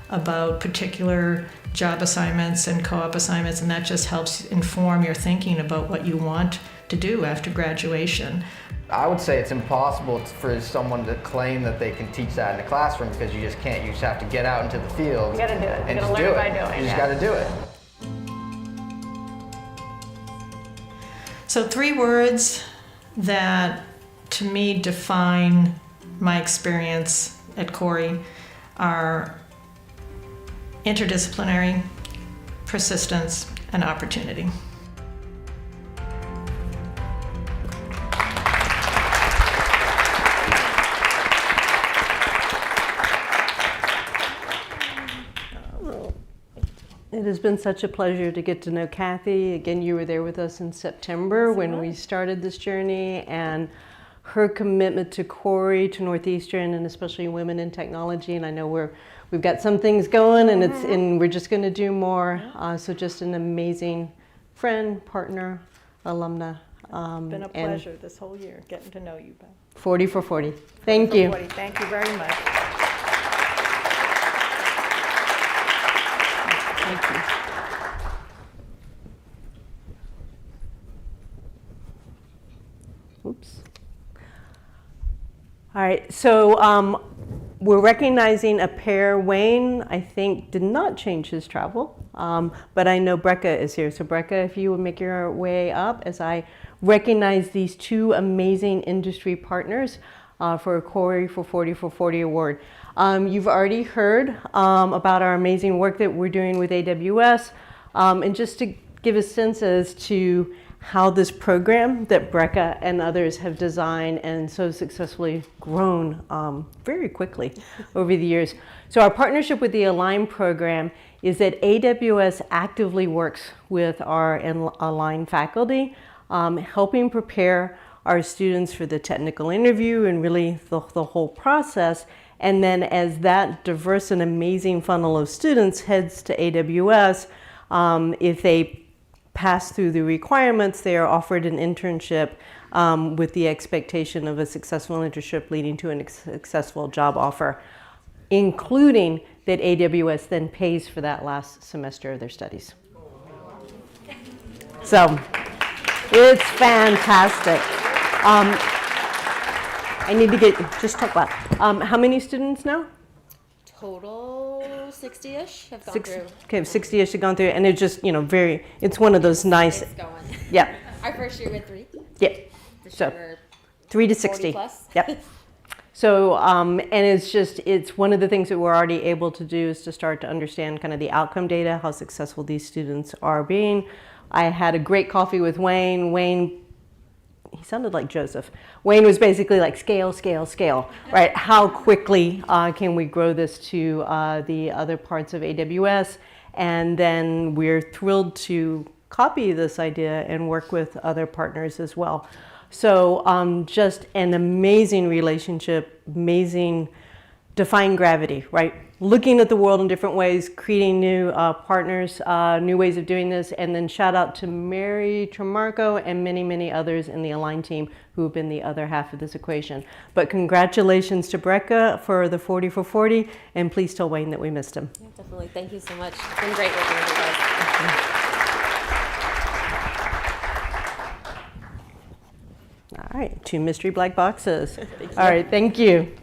about particular job assignments and co-op assignments, and that just helps inform your thinking about what you want to do after graduation. I would say it's impossible for someone to claim that they can teach that in the classroom, because you just can't. You just have to get out into the field. You gotta do it. And You gotta just learn do by it. doing. You just Yeah. gotta do it. So 3 words that to me define my experience at Khoury are interdisciplinary, persistence, and opportunity. It has been such a pleasure to get to know Kathy. Again, you were there with us in September when we started this journey, and her commitment to Khoury, to Northeastern, and especially women in technology. And I know we've got some things going, and we're just going to do more. So just an amazing friend, partner, alumna. It's been a pleasure this whole year getting to know you, Beth. 40 for 40. Thank you. 40. Thank you very much. Thank you. Oops. All right, so we're recognizing a pair. Wayne, I think, did not change his travel, but I know Brecca is here. So Brecca, if you would make your way up as I recognize these 2 amazing industry partners for a Khoury for 40 for 40 award. You've already heard about our amazing work that we're doing with AWS, and just to give a sense as to how this program that Brecca and others have designed and so successfully grown very quickly over the years. So our partnership with the Align program is that AWS actively works with our Align faculty, helping prepare our students for the technical interview and really the whole process. And then as that diverse and amazing funnel of students heads to AWS, if they pass through the requirements, they are offered an internship with the expectation of a successful internship leading to a successful job offer, including that AWS then pays for that last semester of their studies. So it's fantastic. I need to just talk about, how many students now? Total 60-ish have gone through. Okay, 60-ish have gone through, and it's just, it's one of those nice. It's going. Yeah. Our first year we had 3. Yeah. So 3 to 60. 40 plus. Yep. So, and it's one of the things that we're already able to do is to start to understand kind of the outcome data, how successful these students are being. I had a great coffee with Wayne. Wayne, he sounded like Joseph. Wayne was basically like scale, scale, scale, right? How quickly can we grow this to the other parts of AWS? And then we're thrilled to copy this idea and work with other partners as well. So just an amazing relationship, amazing defying gravity, right? Looking at the world in different ways, creating new partners, new ways of doing this, and then shout out to Mary Tremarco and many, many others in the Align team who have been the other half of this equation. But congratulations to Breca for the 40 for 40, and please tell Wayne that we missed him. Yeah, definitely. Thank you so much. It's been great working with you guys. All right, 2 mystery black boxes. All right, thank you.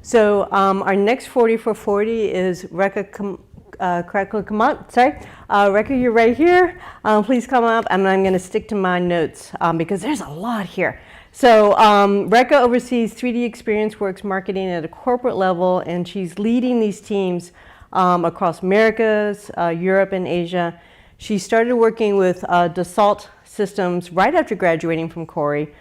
So our next 40 for 40 is Rekha Kamat. Sorry, Rekha, you're right here. Please come up, and I'm going to stick to my notes because there's a lot here. So Rekha oversees 3D Experience Works marketing at a corporate level, and she's leading these teams across Americas, Europe, and Asia. She started working with Dassault Systems right after graduating from Khoury,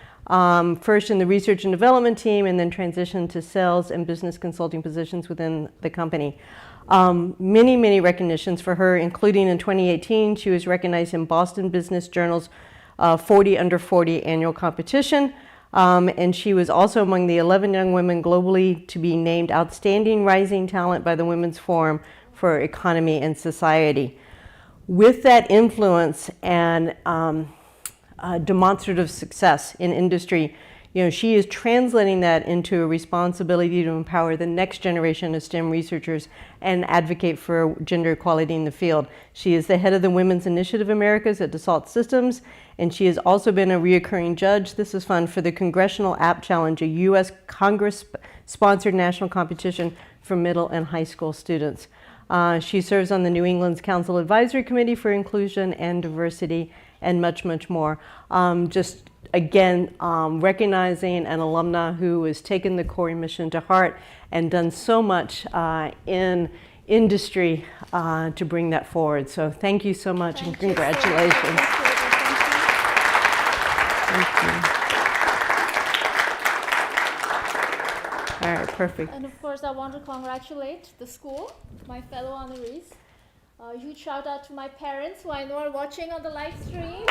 first in the research and development team, and then transitioned to sales and business consulting positions within the company. Many, many recognitions for her, including in 2018, she was recognized in Boston Business Journal's 40 Under 40 annual competition. And she was also among the 11 young women globally to be named Outstanding Rising Talent by the Women's Forum for Economy and Society. With that influence and demonstrative success in industry, she is translating that into a responsibility to empower the next generation of STEM researchers and advocate for gender equality in the field. She is the head of the Women's Initiative Americas at Dassault Systems, and she has also been a reoccurring judge, this is fun, for the Congressional App Challenge, a U.S. Congress-sponsored national competition for middle and high school students. She serves on the New England's Council Advisory Committee for Inclusion and Diversity, and much, much more. Just again, recognizing an alumna who has taken the Khoury mission to heart and done so much in industry to bring that forward. So thank you so much and congratulations. Thank you. All right, perfect. And of course, I want to congratulate the school, my fellow honorees. A huge shout out to my parents who I know are watching on the live stream.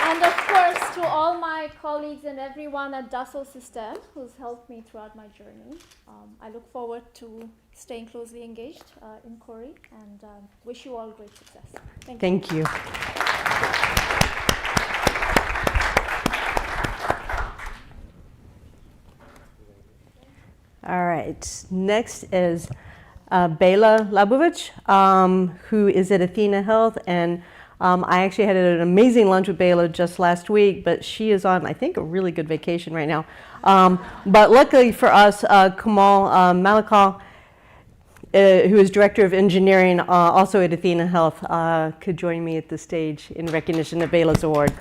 And of course, to all my colleagues and everyone at Dassault System who's helped me throughout my journey. I look forward to staying closely engaged in Khoury and wish you all great success. Thank you. All right, next is Bela Labovic, who is at Athena Health, and I actually had an amazing lunch with Bela just last week, but she is on, I think, a really good vacation right now. But luckily for us, Kamal Malikal, who is Director of Engineering, also at Athena Health, could join me at the stage in recognition of Bela's award.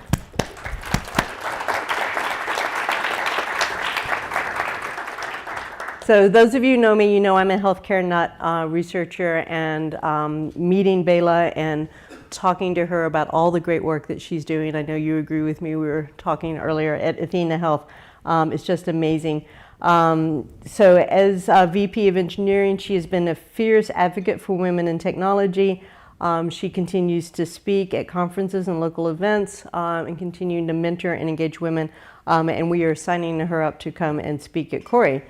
So those of you who know me, you know I'm a healthcare nut researcher, and meeting Bela and talking to her about all the great work that she's doing. I know you agree with me. We were talking earlier at Athena Health. It's just amazing. So as VP of Engineering, she has been a fierce advocate for women in technology. She continues to speak at conferences and local events and continuing to mentor and engage women. And we are signing her up to come and speak at Khoury.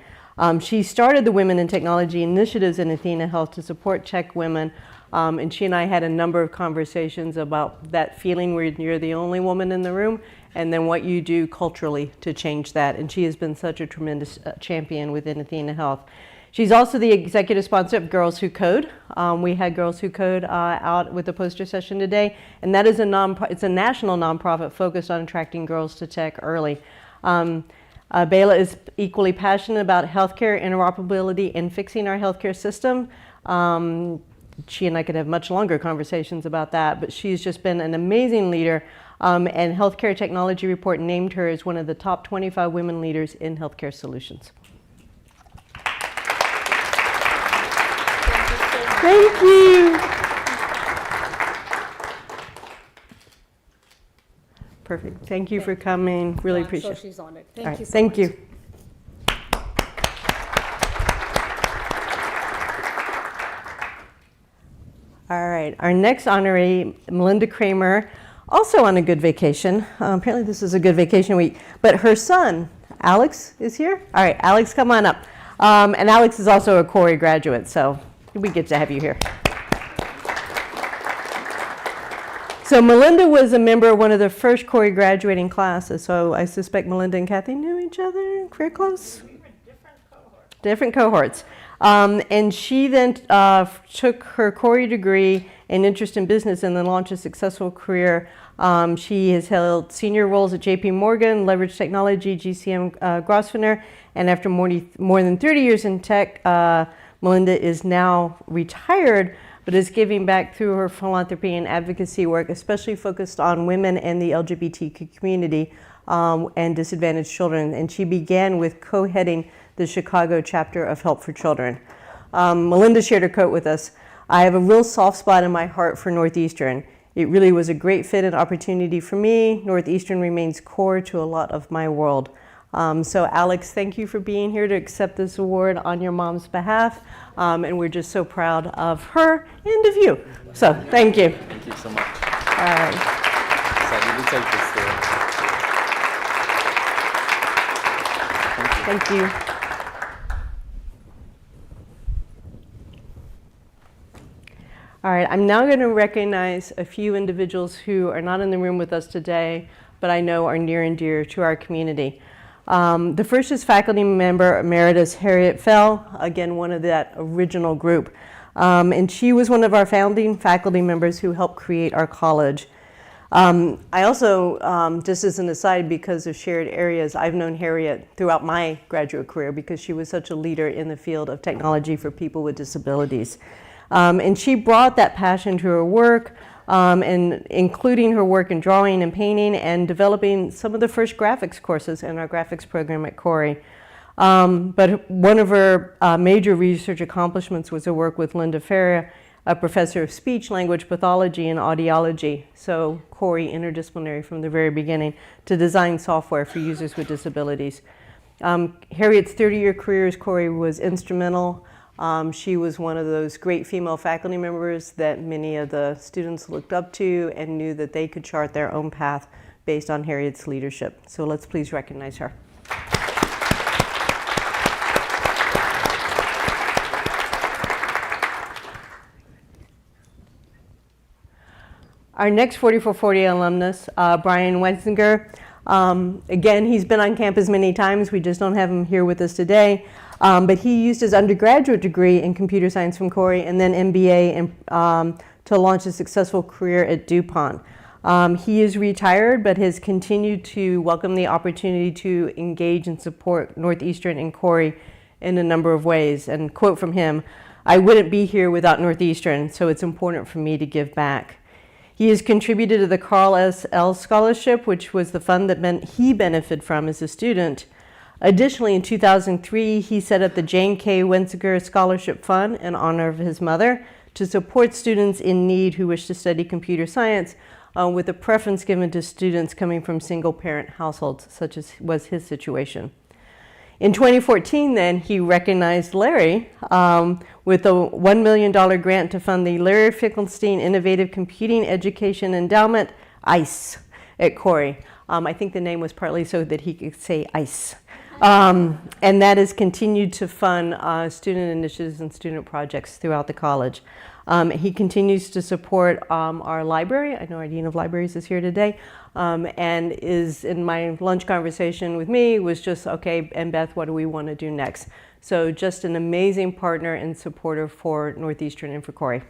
She started the Women in Technology initiatives in Athena Health to support tech women And she and I had a number of conversations about that feeling where you're the only woman in the room, and then what you do culturally to change that. And she has been such a tremendous champion within Athena Health. She's also the executive sponsor of Girls Who Code. We had Girls Who Code out with a poster session today, and that is it's a national nonprofit focused on attracting girls to tech early. Bela is equally passionate about healthcare interoperability and fixing our healthcare system. She and I could have much longer conversations about that, but she's just been an amazing leader. And Healthcare Technology Report named her as one of the top 25 women leaders in healthcare solutions. Thank you. Perfect. Thank you for coming. Really appreciate it. So she's on it. All Thank right, you so thank much. you. All right, our next honoree, Melinda Kramer, also on a good vacation. Apparently this is a good vacation week, but her son, Alex, is here. All right, Alex, come on up. And Alex is also a Khoury graduate, so we get to have you here. So Melinda was a member of one of the first Khoury graduating classes, so I suspect Melinda and Kathy knew each other very close. Different cohorts. And she then took her Khoury degree and interest in business and then launched a successful career. She has held senior roles at JP Morgan, Leverage Technology, GCM Grosvenor, and after more than 30 years in tech, Melinda is now retired, but is giving back through her philanthropy and advocacy work, especially focused on women and the LGBTQ community and disadvantaged children. And she began with co-heading the Chicago chapter of Help for Children. Melinda shared a quote with us. "I have a real soft spot in my heart for Northeastern. It really was a great fit and opportunity for me. Northeastern remains core to a lot of my world." So Alex, thank you for being here to accept this award on your mom's behalf. And we're just so proud of her and of you. So thank you. Thank you so much. All right. Thank you. All right, I'm now going to recognize a few individuals who are not in the room with us today, but I know are near and dear to our community. The first is faculty member emeritus Harriet Fell, again, one of that original group. And she was one of our founding faculty members who helped create our college. I also, just as an aside, because of shared areas, I've known Harriet throughout my graduate career because she was such a leader in the field of technology for people with disabilities. And she brought that passion to her work, and including her work in drawing and painting and developing some of the first graphics courses in our graphics program at Khoury. But one of her major research accomplishments was her work with Linda Ferrer, a professor of speech, language pathology, and audiology, so Khoury interdisciplinary from the very beginning, to design software for users with disabilities. Harriet's 30-year career as Khoury was instrumental. She was one of those great female faculty members that many of the students looked up to and knew that they could chart their own path based on Harriet's leadership. So let's please recognize her. Our next 4440 alumnus, Brian Wenzinger. Again, he's been on campus many times. We just don't have him here with us today. But he used his undergraduate degree in computer science from Khoury and then MBA to launch a successful career at DuPont. He is retired, but has continued to welcome the opportunity to engage and support Northeastern and Khoury in a number of ways. And quote from him, "I wouldn't be here without Northeastern, so it's important for me to give back." He has contributed to the Carl S. L. Scholarship, which was the fund that he benefited from as a student. Additionally, in 2003, he set up the Jane K. Wenzinger Scholarship Fund in honor of his mother to support students in need who wish to study computer science, with a preference given to students coming from single-parent households, such as was his situation. In 2014, then, he recognized Larry with a $1 million grant to fund the Larry Finkelstein Innovative Computing Education Endowment, ICE, at Khoury. I think the name was partly so that he could say ICE. And that has continued to fund student initiatives and student projects throughout the college. He continues to support our library. I know our Dean of Libraries is here today, and is in my lunch conversation with me was just, okay, and Beth, what do we want to do next? So just an amazing partner and supporter for Northeastern and for Khoury.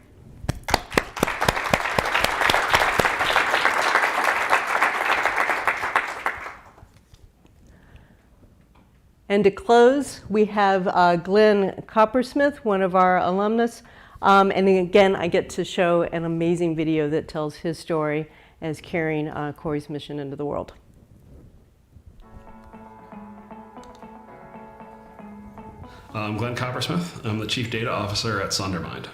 And to close, we have Glenn Coppersmith, one of our alumnus. And again, I get to show an amazing video that tells his story as carrying Khoury's mission into the world. I'm Glenn Coppersmith. I'm the Chief Data Officer at Sondermind.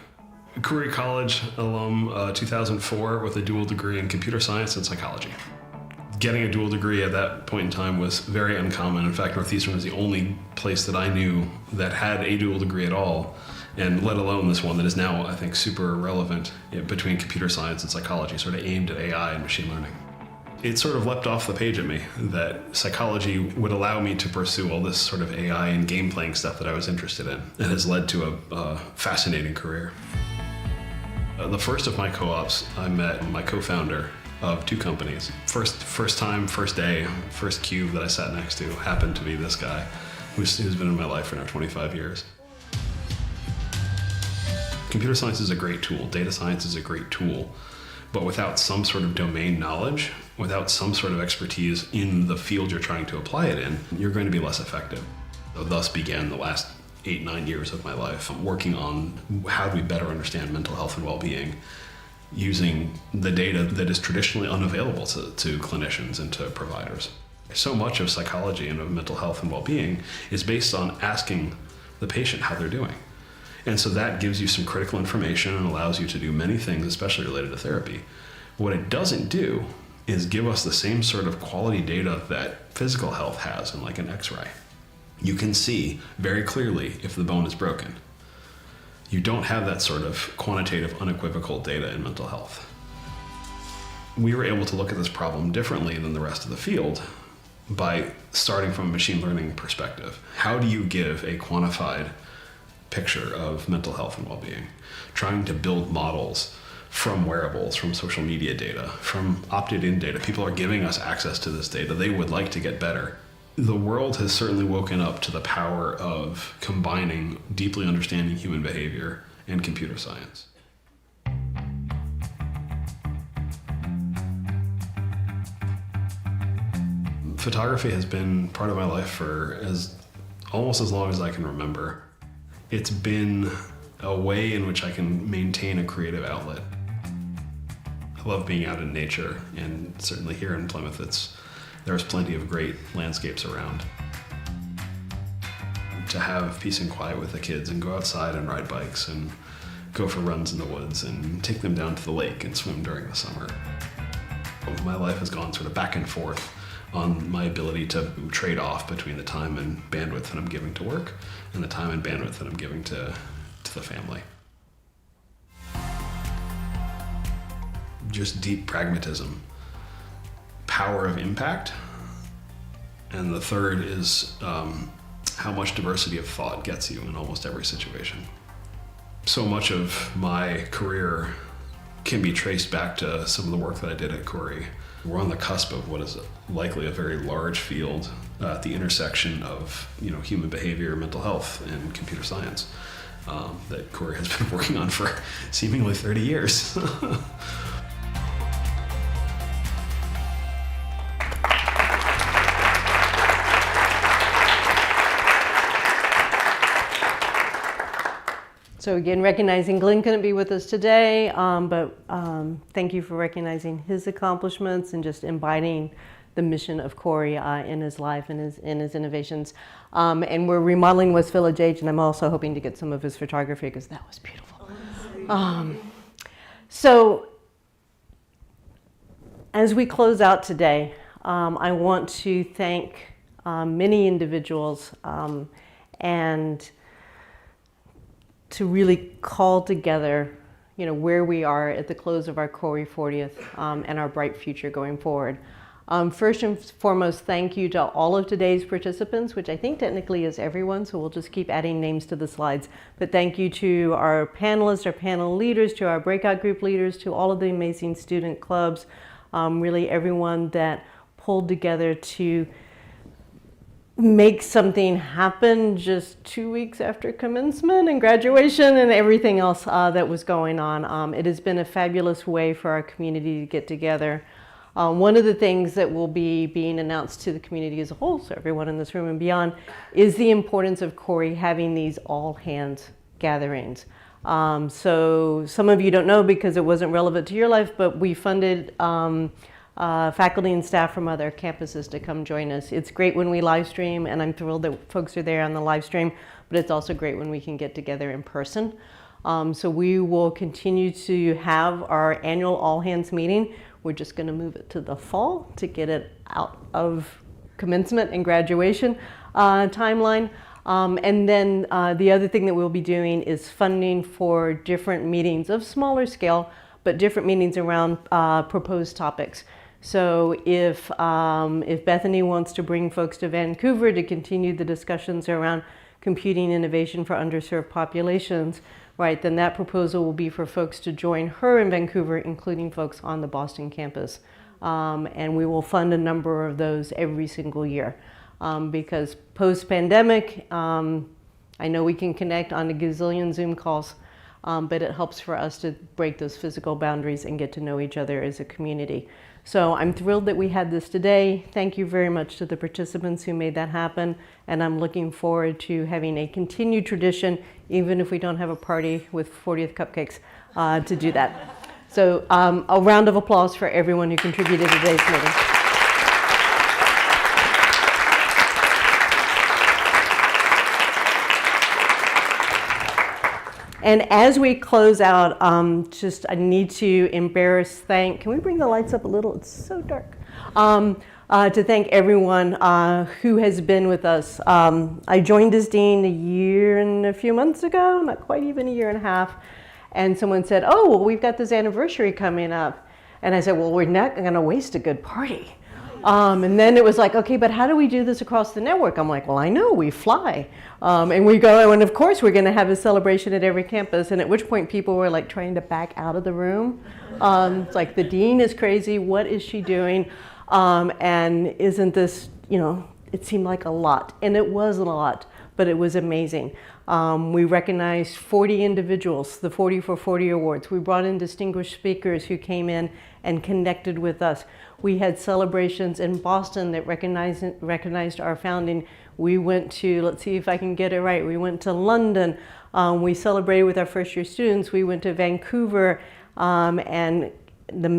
Khoury College alum, 2004, with a dual degree in computer science and psychology. Getting a dual degree at that point in time was very uncommon. In fact, Northeastern was the only place that I knew that had a dual degree at all, and let alone this one that is now, I think, super relevant between computer science and psychology, sort of aimed at AI and machine learning. It sort of leapt off the page at me that psychology would allow me to pursue all this sort of AI and game playing stuff that I was interested in, and has led to a fascinating career. The first of my co-ops, I met my co-founder of two companies. First time, first day, first cube that I sat next to happened to be this guy who's been in my life for now 25 years. Computer science is a great tool, data science is a great tool, but without some sort of domain knowledge, without some sort of expertise in the field you're trying to apply it in, you're going to be less effective. So thus began the last 8-9 years of my life working on how do we better understand mental health and well-being using the data that is traditionally unavailable to clinicians and to providers. So much of psychology and of mental health and well-being is based on asking the patient how they're doing. And so that gives you some critical information and allows you to do many things, especially related to therapy. What it doesn't do is give us the same sort of quality data that physical health has in like an X-ray. You can see very clearly if the bone is broken. You don't have that sort of quantitative, unequivocal data in mental health. We were able to look at this problem differently than the rest of the field by starting from a machine learning perspective. How do you give a quantified picture of mental health and well-being? Trying to build models from wearables, from social media data, from opted-in data. People are giving us access to this data. They would like to get better. The world has certainly woken up to the power of combining deeply understanding human behavior and computer science. Photography has been part of my life for almost as long as I can remember. It's been a way in which I can maintain a creative outlet. I love being out in nature, and certainly here in Plymouth, there's plenty of great landscapes around. To have peace and quiet with the kids and go outside and ride bikes and go for runs in the woods and take them down to the lake and swim during the summer. My life has gone sort of back and forth on my ability to trade off between the time and bandwidth that I'm giving to work and the time and bandwidth that I'm giving to the family. Just deep pragmatism. Power of impact, and the third is how much diversity of thought gets you in almost every situation. So much of my career can be traced back to some of the work that I did at Khoury. We're on the cusp of what is likely a very large field at the intersection of human behavior, mental health, and computer science that Khoury has been working on for seemingly 30 years. So again, recognizing Glenn couldn't be with us today, but thank you for recognizing his accomplishments and just embodying the mission of Khoury in his life and his innovations. And we're remodeling West Village Age, and I'm also hoping to get some of his photography because that was beautiful. So as we close out today, I want to thank many individuals and to really call together, where we are at the close of our Khoury 40th and our bright future going forward. First and foremost, thank you to all of today's participants, which I think technically is everyone, so we'll just keep adding names to the slides. But thank you to our panelists, our panel leaders, to our breakout group leaders, to all of the amazing student clubs, really everyone that pulled together to make something happen just 2 weeks after commencement and graduation and everything else that was going on. It has been a fabulous way for our community to get together. One of the things that will be being announced to the community as a whole, so everyone in this room and beyond, is the importance of Khoury having these all-hands gatherings. So some of you don't know because it wasn't relevant to your life, but we funded faculty and staff from other campuses to come join us. It's great when we live stream, and I'm thrilled that folks are there on the live stream, but it's also great when we can get together in person. So we will continue to have our annual all-hands meeting. We're just going to move it to the fall to get it out of commencement and graduation timeline. And then the other thing that we'll be doing is funding for different meetings of smaller scale, but different meetings around proposed topics. So if Bethany wants to bring folks to Vancouver to continue the discussions around computing innovation for underserved populations, right, then that proposal will be for folks to join her in Vancouver, including folks on the Boston campus. And we will fund a number of those every single year. Because post-pandemic, I know we can connect on a gazillion Zoom calls, but it helps for us to break those physical boundaries and get to know each other as a community. So I'm thrilled that we had this today. Thank you very much to the participants who made that happen. And I'm looking forward to having a continued tradition, even if we don't have a party with 40th cupcakes, to do that. So a round of applause for everyone who contributed to today's meeting. And as we close out, I need to can we bring the lights up a little? It's so dark. To thank everyone who has been with us. I joined as dean a year and a few months ago, not quite even a year and a half. And someone said, oh, well, we've got this anniversary coming up. And I said, well, we're not going to waste a good party. And then it was like, okay, but how do we do this across the network? I'm like, well, I know, we fly. And we go, and of course we're going to have a celebration at every campus. And at which point people were like trying to back out of the room. It's like, the dean is crazy. What is she doing? And isn't this, it seemed like a lot. And it was a lot, but it was amazing. We recognized 40 individuals, the 40 for 40 awards. We brought in distinguished speakers who came in and connected with us. We had celebrations in Boston that recognized our founding. We went to, let's see if I can get it right, we went to London. We celebrated with our first year students. We went to Vancouver and the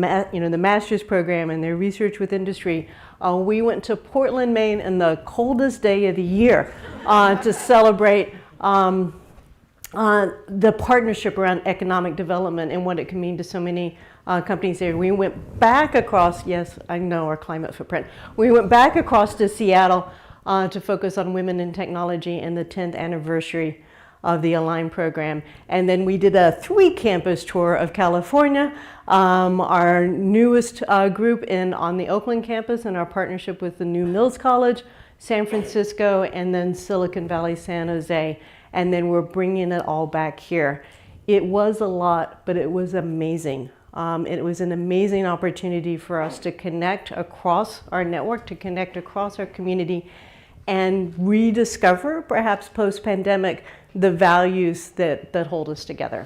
master's program and their research with industry. We went to Portland, Maine in the coldest day of the year to celebrate the partnership around economic development and what it can mean to so many companies there. We went back across, yes, I know our climate footprint. We went back across to Seattle to focus on women in technology and the 10th anniversary of the Align program. And then we did a 3-campus tour of California, our newest group on the Oakland campus and our partnership with the New Mills College, San Francisco, and then Silicon Valley, San Jose. And then we're bringing it all back here. It was a lot, but it was amazing. It was an amazing opportunity for us to connect across our network, to connect across our community, and rediscover, perhaps post-pandemic, the values that hold us together.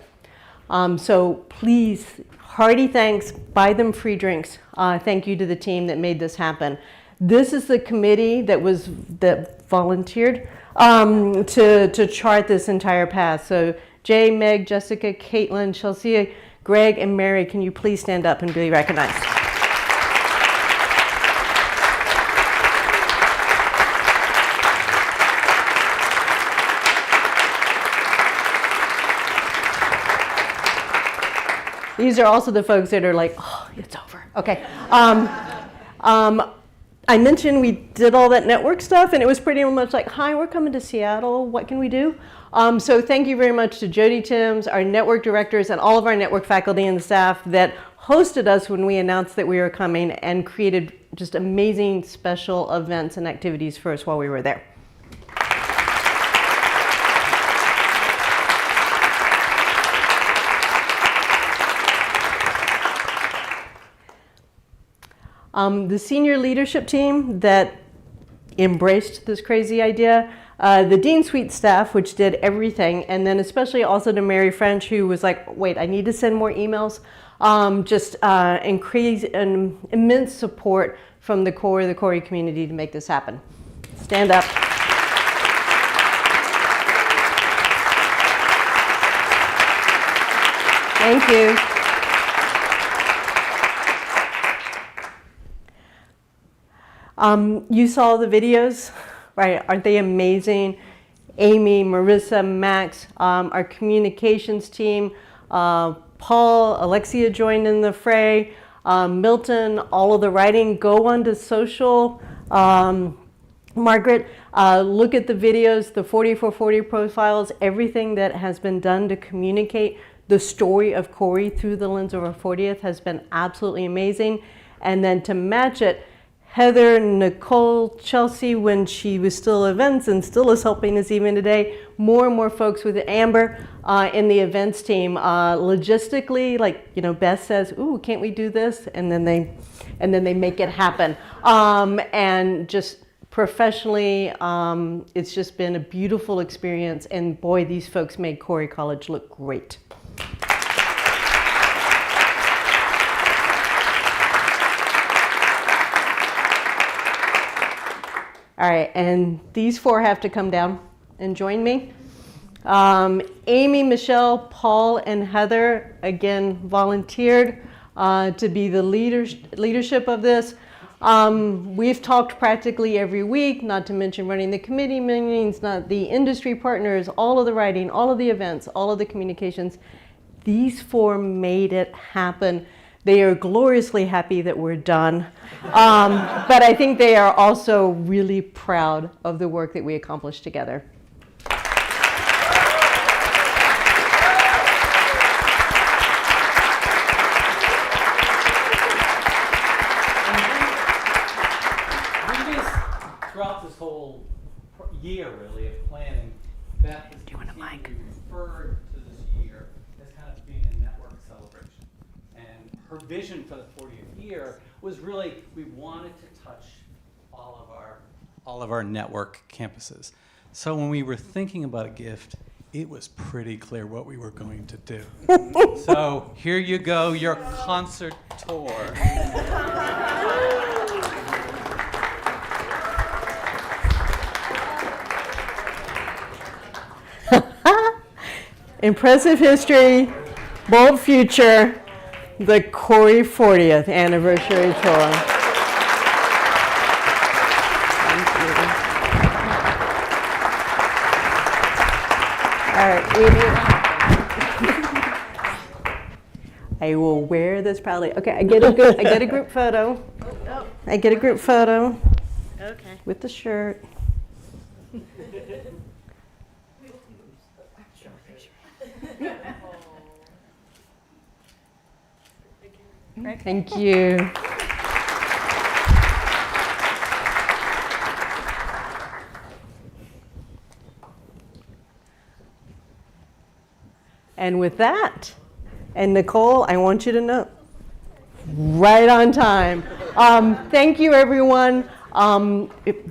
So please, hearty thanks, buy them free drinks. Thank you to the team that made this happen. This is the committee that volunteered to chart this entire path. So Jay, Meg, Jessica, Caitlin, Chelsea, Greg, and Mary, can you please stand up and be recognized? These are also the folks that are like, oh, it's over. Okay. I mentioned we did all that network stuff, and it was pretty much like, hi, we're coming to Seattle. What can we do? So thank you very much to Jody Timms, our network directors, and all of our network faculty and staff that hosted us when we announced that we were coming and created just amazing special events and activities for us while we were there. The senior leadership team that embraced this crazy idea, the Dean Suite staff, which did everything, and then especially also to Mary French, who was like, wait, I need to send more emails. Immense support from the Khoury community to make this happen. Stand up. Thank you. You saw the videos, right? Aren't they amazing? Amy, Marissa, Max, our communications team, Paul, Alexia joined in the fray, Milton, all of the writing. Go onto social. Margaret, look at the videos, the 4440 profiles, everything that has been done to communicate the story of Khoury through the lens of our 40th has been absolutely amazing. And then to match it, Heather, Nicole, Chelsea, when she was still events and still is helping us even today, more and more folks with Amber in the events team. Logistically, like, you know, Beth says, ooh, can't we do this? And then they make it happen. And just professionally, it's just been a beautiful experience. And boy, these folks made Khoury College look great. All right, and these four have to come down and join me. Amy, Michelle, Paul, and Heather, again, volunteered to be the leadership of this. We've talked practically every week, not to mention running the committee meetings, not the industry partners, all of the writing, all of the events, all of the communications. These four made it happen. They are gloriously happy that we're done. But I think they are also really proud of the work that we accomplished together. Throughout this whole year, really, of planning, Beth has referred to this year as kind of being a network celebration. And her vision for the 40th year was really, we wanted to touch all of our network campuses. So when we were thinking about a gift, it was pretty clear what we were going to do. So here you go, your concert tour. Impressive history, bold future, the Khoury 40th anniversary tour. Thank you. All right, I will wear this proudly. Okay, I get a group photo. I get a group photo. Okay. With the shirt. Thank you. And with that, and Nicole, I want you to know, right on time. Thank you, everyone.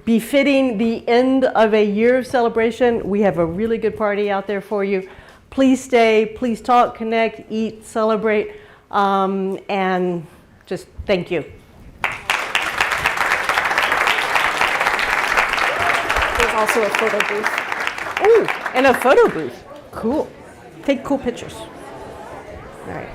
Befitting the end of a year of celebration, we have a really good party out there for you. Please stay, please talk, connect, eat, celebrate, and just thank you. There's also a photo booth. Oh, and a photo booth. Cool. Take cool pictures. All right.